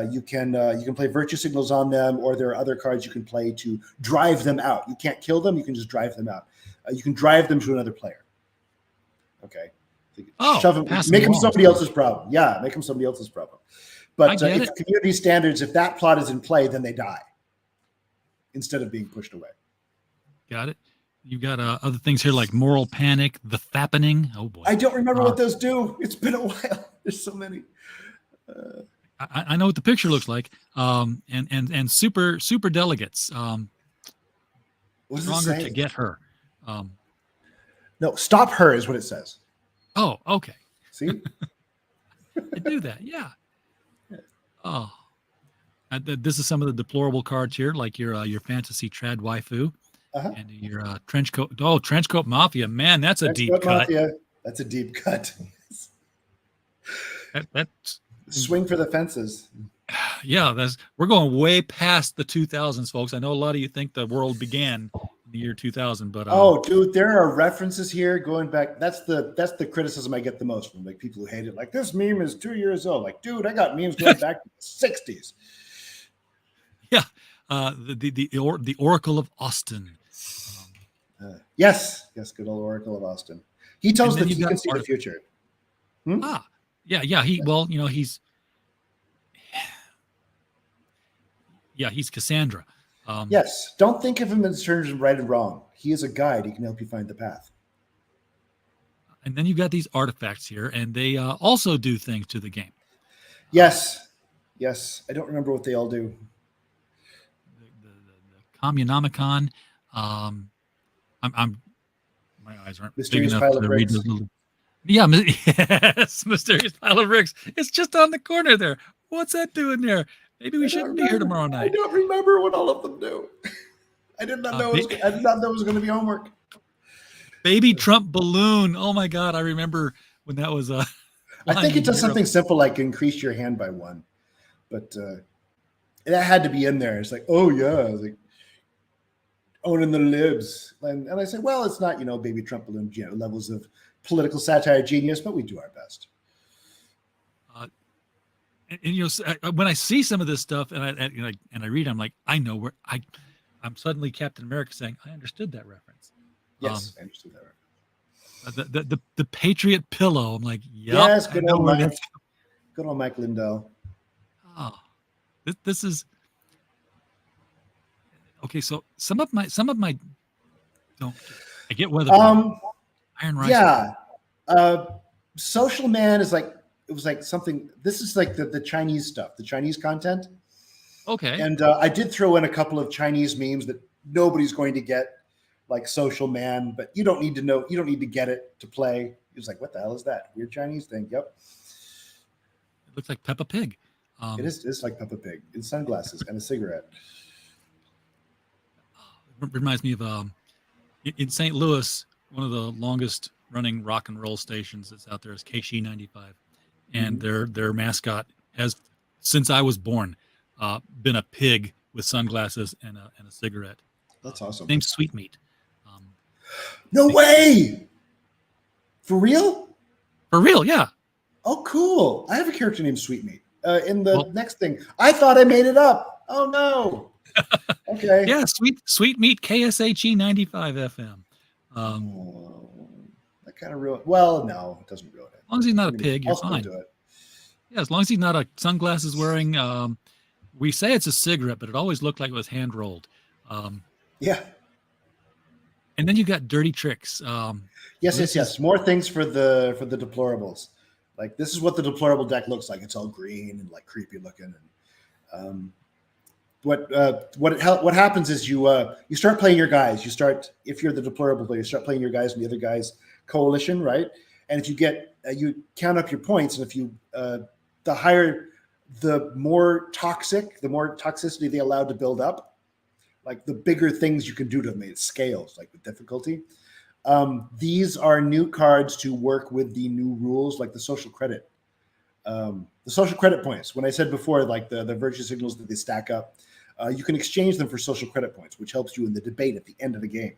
you can play virtue signals on them, or there are other cards you can play to drive them out. You can't kill them, you can just drive them out. You can drive them to another player. Okay. Shove them, make them somebody else's problem. Yeah, make them somebody else's problem. But if community standards, if that plot is in play, then they die instead of being pushed away. Got it. You've got other things here like moral panic, the fappening. Oh boy. I don't remember what those do. It's been a while. There's so many. I know what the picture looks like. And super delegates. Stronger to get her. No, stop her is what it says. Oh, okay. See? I do that, yeah. Oh. This is some of the deplorable cards here, like your fantasy trad waifu, and your trench coat. Oh, trench coat mafia, man, that's a deep cut. Mafia. That's a deep cut. That's swing for the fences. Yeah, we're going way past the 2000s, folks. I know a lot of you think the world began in the year 2000, but dude, there are references here going back. That's the criticism I get the most from like people who hate it. Like this meme is 2 years old. Like, dude, I got memes going back to the 60s. Yeah, the Oracle of Austin. Yes, good old Oracle of Austin. He tells that he can see the future. Yeah. He's Cassandra. Yes, don't think of him in terms of right and wrong. He is a guide. He can help you find the path. And then you've got these artifacts here, and they also do things to the game. Yes. I don't remember what they all do. The Communomicon. My eyes aren't Mysterious big enough pile to of read bricks. Yes, Mysterious Pile of Bricks. It's just on the corner there. What's that doing there? Maybe we shouldn't be here tomorrow night. I don't remember what all of them do. I did not know. I did not know it was going to be homework. Baby Trump balloon. Oh my God, I remember when that was. I think it does something simple like increase your hand by 1, but that had to be in there. It's like, oh yeah, I was like, owning the libs. And I say, well, it's not, baby Trump balloon, levels of political satire genius, but we do our best. When I see some of this stuff and I read, I'm like, I know where I'm suddenly Captain America saying, I understood that reference. Yes, I understood that reference. The Patriot pillow. I'm like, yep, yes, good old Mike Lindell. Oh, this is okay. So some of my don't. I get whether Iron Rice. Yeah, Social Man is like. It was like something. This is like the Chinese stuff, the Chinese content. Okay. And I did throw in a couple of Chinese memes that nobody's going to get, like Social Man, but you don't need to know. You don't need to get it to play. It was like, what the hell is that weird Chinese thing? Yep. It looks like Peppa Pig. It's like Peppa Pig in sunglasses and a cigarette. It reminds me of in St. Louis, one of the longest running rock and roll stations that's out there is KC95. And their mascot has, since I was born, been a pig with sunglasses and a cigarette. That's awesome. Named Sweetmeat. No way! For real? For real, yeah. Oh, cool. I have a character named Sweetmeat. In the next thing, I thought I made it up. Oh no. Okay. Yeah, Sweetmeat KSHE 95 FM. That kind of ruined. Well, no, it doesn't ruin it. As long as he's not a pig, you're fine. Do it. Yeah, as long as he's not a sunglasses wearing. We say it's a cigarette, but it always looked like it was hand rolled. Yeah. And then you got dirty tricks. Yes. More things for the deplorables. Like this is what the deplorable deck looks like. It's all green and like creepy looking. And what happens is you start playing your guys. If you're the deplorable player, you start playing your guys and the other guys' coalition, right? And if you get you count up your points, and if you the higher, the more toxicity they allowed to build up, like the bigger things you can do to them. It scales like with difficulty. These are new cards to work with the new rules, like the social credit. The social credit points. When I said before, like the virtue signals that they stack up, you can exchange them for social credit points, which helps you in the debate at the end of the game.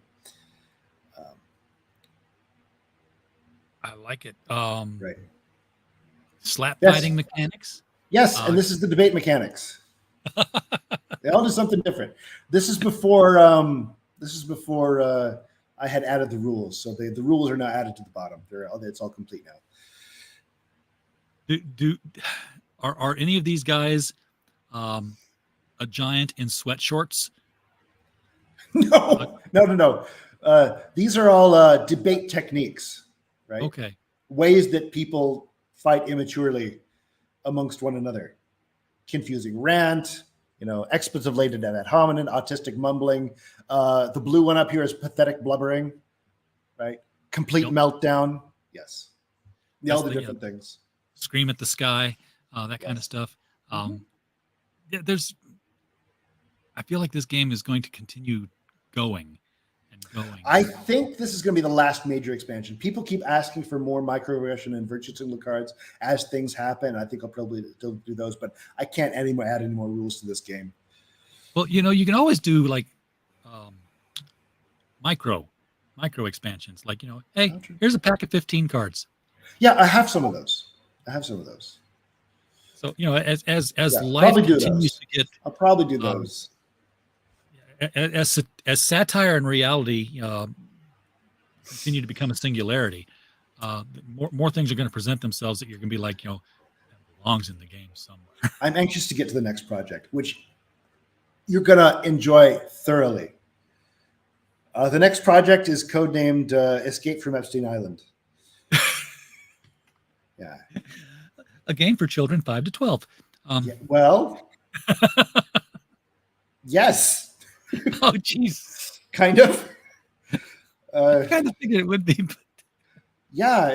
I like it. Right. Slap fighting mechanics. Yes, and this is the debate mechanics. They all do something different. This is before. I had added the rules, so the rules are now added to the bottom. It's all complete now. Are any of these guys a giant in sweat shorts? No. These are all debate techniques. Right? Okay. Ways that people fight immaturely amongst one another. Confusing rant, expletive-laden ad hominem, autistic mumbling. The blue one up here is pathetic blubbering, right? Complete meltdown. Yes. All the different things. Scream at the sky, that kind of stuff. I feel like this game is going to continue going. I think this is going to be the last major expansion. People keep asking for more microaggression and virtue signal cards as things happen. I think I'll probably still do those, but I can't add any more rules to this game. Well, you can always do like micro expansions. Like, hey, here's a pack of 15 cards. Yeah, I have some of those. So, as life continues to get, I'll probably do those. As satire and reality continue to become a singularity, more things are going to present themselves that you're going to be like, that belongs in the game somewhere. I'm anxious to get to the next project, which you're going to enjoy thoroughly. The next project is codenamed Escape from Epstein Island. Yeah. A game for children 5 to 12. Yes. Oh, jeez. Kind of. I kind of figured it would be. But... Yeah,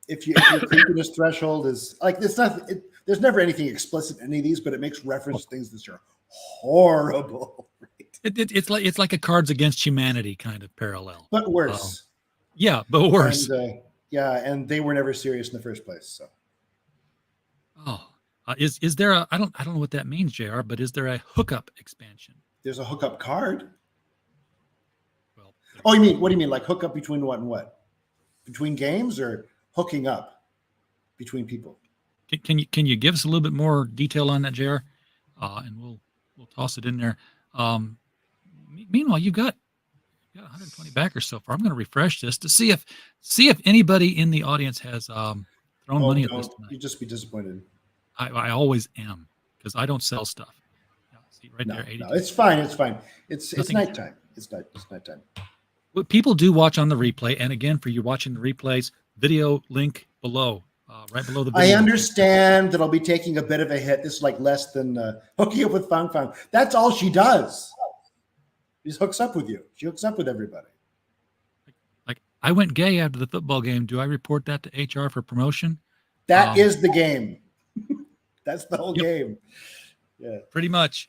if your creepiness threshold is like it's not. There's never anything explicit in any of these, but it makes reference to things that are horrible. Right? It's like a Cards Against Humanity kind of parallel, but worse. Yeah, but worse. And, and they were never serious in the first place. So. Oh, is there a? I don't know what that means, JR. But is there a hookup expansion? There's a hookup card. Oh, you mean, what do you mean? Like hook up between what and what? Between games or hooking up between people? Can you give us a little bit more detail on that, JR? And we'll toss it in there. Meanwhile, you got 120 backers so far. I'm going to refresh this to see if anybody in the audience has thrown money at this tonight. You'd just be disappointed. I always am because I don't sell stuff. Yeah, see right there, 82. No, it's fine. It's fine. It's nighttime. It's nighttime. What people do watch on the replay, and again, for you watching the replays, video link below, right below the video. I understand that I'll be taking a bit of a hit. This is like less than hooking up with Fang Fang. That's all she does. She hooks up with you. She hooks up with everybody. Like I went gay after the football game. Do I report that to HR for promotion? That is the game. That's the whole game. Yeah. Pretty much.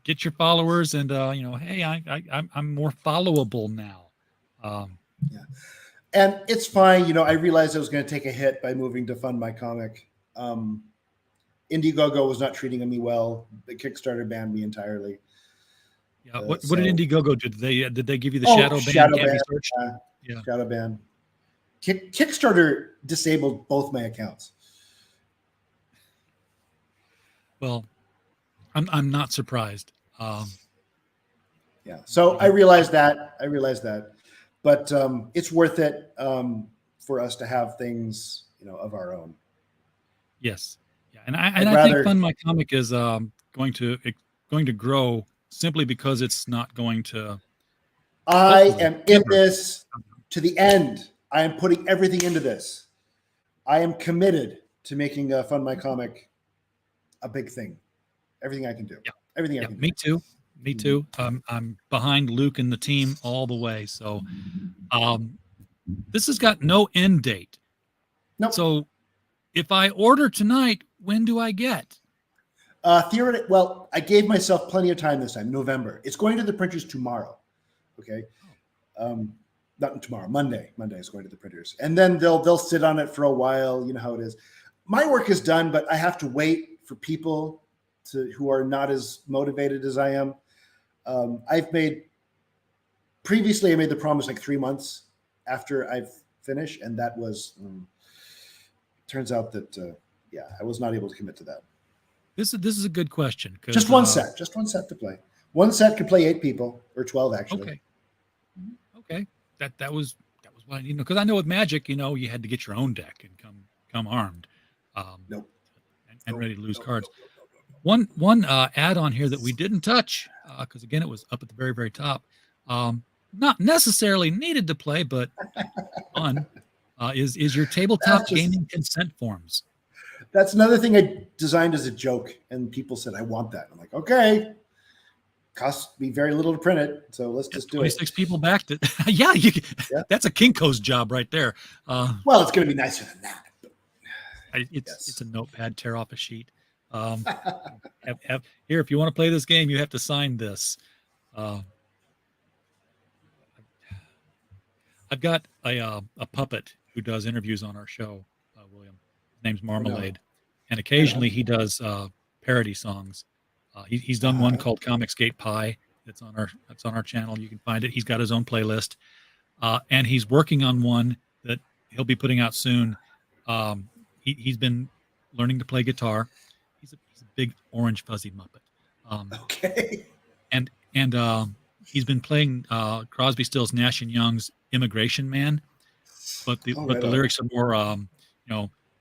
Get your followers, and hey, I'm more followable now. Yeah, and it's fine. I realized I was going to take a hit by moving to Fund My Comic. Indiegogo was not treating me well. The Kickstarter banned me entirely. Yeah. What did Indiegogo do? Did they give you the shadow ban? Shadow ban. Yeah. Shadow ban. Kickstarter disabled both my accounts. Well, I'm not surprised. Yeah. So I realized that. But it's worth it for us to have things, of our own. Yes. Yeah. And I think Fund My Comic is going to grow simply because it's not going to. I am in this to the end. I am putting everything into this. I am committed to making Fund My Comic a big thing. Everything I can do. Yeah. Everything I can do. Me too. I'm behind Luke and the team all the way. So this has got no end date. Nope. So if I order tonight, when do I get? Theoretically, well, I gave myself plenty of time this time, November. It's going to the printers tomorrow. Okay. Not tomorrow, Monday. Monday is going to the printers. And then they'll sit on it for a while. You know how it is. My work is done, but I have to wait for people who are not as motivated as I am. Previously I made the promise like 3 months after I've finished, and that was turns out that I was not able to commit to that. This is a good question. Just one set to play. One set could play 8 people or 12 actually. Okay. That was what I need to know, because I know with Magic, you had to get your own deck and come armed. And ready to lose cards. One add-on here that we didn't touch, because again it was up at the very, very top. Not necessarily needed to play, but fun. Is your tabletop gaming consent forms. That's another thing I designed as a joke, and people said I want that. I'm like, okay, cost me very little to print it, so let's just do 26 it. people backed it. Yeah, that's a Kinko's job right there. Well, it's going to be nicer than that. It's a notepad, tear off a sheet. Here, if you want to play this game, you have to sign this. I've got a puppet who does interviews on our show, William. His name's Marmalade, and occasionally he does parody songs. He's done one called Comicsgate Pie. That's on our channel. You can find it. He's got his own playlist, and he's working on one that he'll be putting out soon. He's been learning to play guitar. He's a big orange fuzzy Muppet. Okay. And he's been playing Crosby, Stills, Nash and Young's "Immigration Man," but the lyrics are more,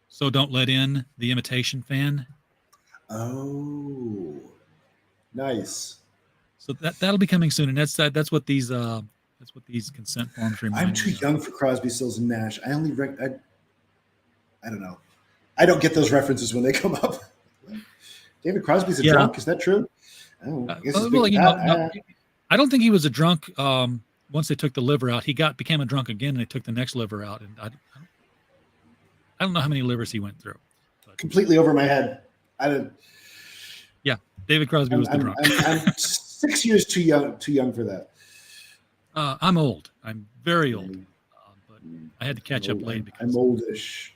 so don't let in the imitation fan. Oh, nice. So that'll be coming soon, and that's what these consent forms remind me. I'm too young for Crosby, Stills, and Nash. I don't know. I don't get those references when they come up. David Crosby's a drunk. Is that true? I don't think he was a drunk. Once they took the liver out, he became a drunk again, and they took the next liver out, and I don't know how many livers he went through. But. Completely over my head. I didn't. Yeah, David Crosby was the drunk. I'm 6 years too young for that. I'm old. I'm very old, but I had to catch up late because I'm oldish.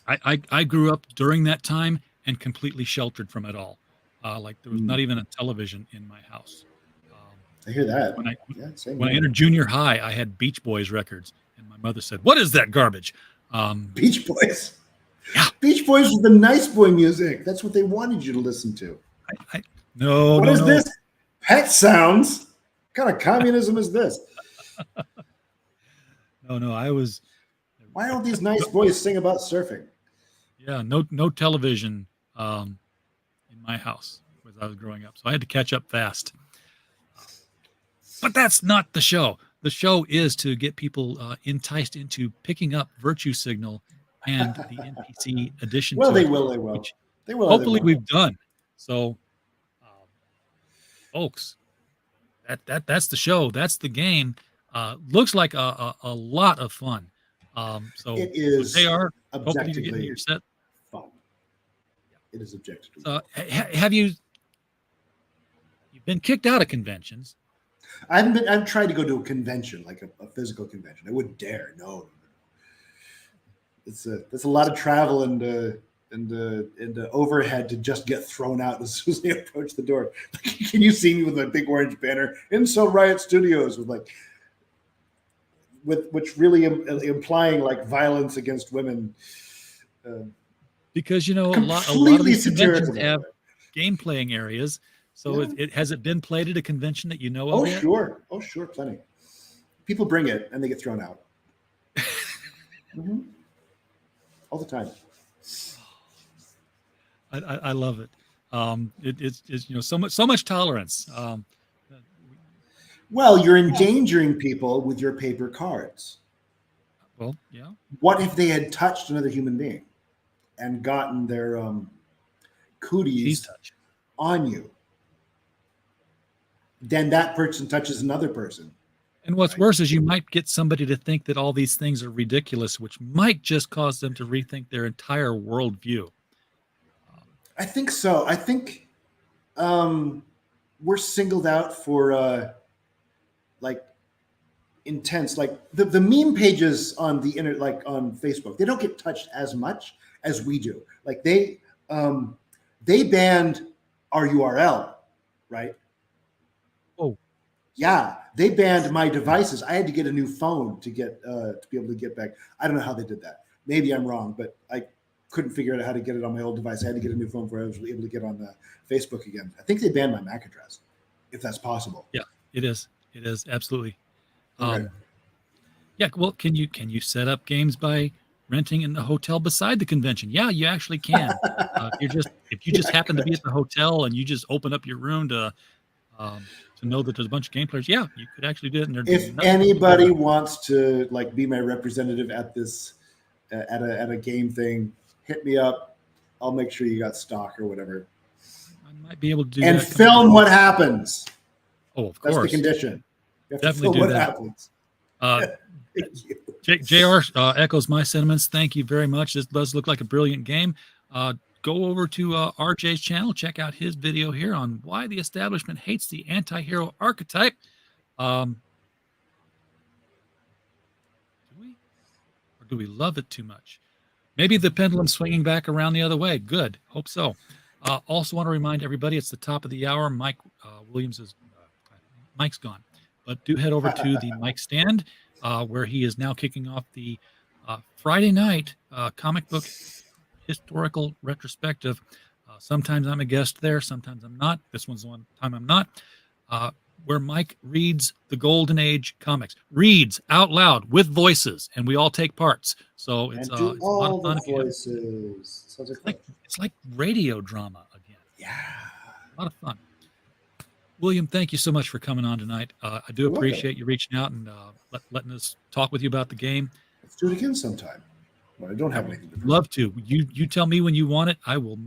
I grew up during that time and completely sheltered from it all. Like there was not even a television in my house. I hear that. When I here. entered junior high, I had Beach Boys records, and my mother said, "What is that garbage?" Beach Boys. Yeah, Beach Boys was the nice boy music. That's what they wanted you to listen to. No. What is this? Pet Sounds. What kind of communism is this? No, I was. Why don't these nice boys sing about surfing? Yeah, no television in my house as I was growing up, so I had to catch up fast. But that's not the show. The show is to get people enticed into picking up Virtue Signal and the NPC edition. Well, to they it, will. which They will. Hopefully, we've done. So, folks, that's the show. That's the game. Looks like a lot of fun. So it is. They are hopefully you're getting your set. Fun. It is objectively. Have you've been kicked out of conventions? I've tried to go to a convention, like a physical convention. I wouldn't dare. No. It's a lot of travel and overhead to just get thrown out as soon as they approach the door. Can you see me with a big orange banner? Incel Riot Studios which really implying like violence against women. Because a lot of these conventions have game playing areas. So has it been played at a convention that you know of? Yet? Sure. Oh, sure. Plenty. People bring it and they get thrown out. Mm-hmm. All the time. I love it. It's so much tolerance. Well, you're endangering people with your paper cards. Well, yeah. What if they had touched another human being and gotten their cooties on you? Then that person touches another person. And what's worse is you might get somebody to think that all these things are ridiculous, which might just cause them to rethink their entire worldview. I think so. I think we're singled out for intense, like the meme pages on the internet, like on Facebook. They don't get touched as much as we do. Like they banned our URL, right? Oh, yeah, they banned my devices. I had to get a new phone to get to be able to get back. I don't know how they did that. Maybe I'm wrong, but I couldn't figure out how to get it on my old device. I had to get a new phone before I was able to get on the Facebook again. I think they banned my MAC address, if that's possible. Yeah, it is. It is absolutely. Okay. Yeah. Well, can you set up games by renting in the hotel beside the convention? Yeah, you actually can. If you just happen to be at the hotel and you just open up your room to know that there's a bunch of game players, yeah, you could actually do it. And if anybody wants to be my representative at this at a game thing, hit me up. I'll make sure you got stock or whatever. I might be able to do and that. Film what happens. Oh, of course. That's the condition. You have Definitely to do that. Happens. JR echoes my sentiments. Thank you very much. This does look like a brilliant game. Go over to RJ's channel. Check out his video here on why the establishment hates the anti-hero archetype. Do we? Or do we love it too much? Maybe the pendulum's swinging back around the other way. Good. Hope so. Also want to remind everybody it's the top of the hour. Mike Williams is Mike's gone. But do head over to the Mike stand where he is now kicking off the Friday night comic book historical retrospective. Sometimes I'm a guest there. Sometimes I'm not. This one's the one time I'm not. Where Mike reads the Golden Age comics. Reads out loud with voices. And we all take parts. So it's a lot of fun. Voices. It's like radio drama again. Yeah. A lot of fun. William, thank you so much for coming on tonight. I do appreciate you reaching out and letting us talk with you about the game. Let's do it again sometime. But I don't have anything to do. Love to. You tell me when you want it. I will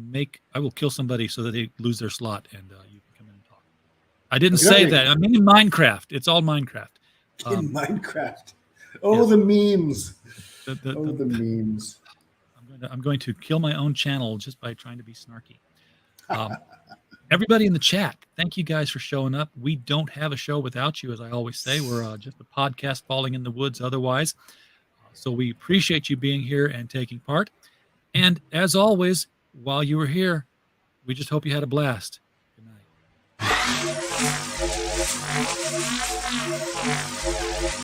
kill somebody so that they lose their slot and you can come in and talk. I didn't say that. I mean in Minecraft. It's all Minecraft. In Minecraft. Oh, yes. The memes. The memes. I'm going to kill my own channel just by trying to be snarky. Everybody in the chat, thank you guys for showing up. We don't have a show without you, as I always say. We're just a podcast falling in the woods otherwise. So we appreciate you being here and taking part. And as always, while you were here, we just hope you had a blast. Good night.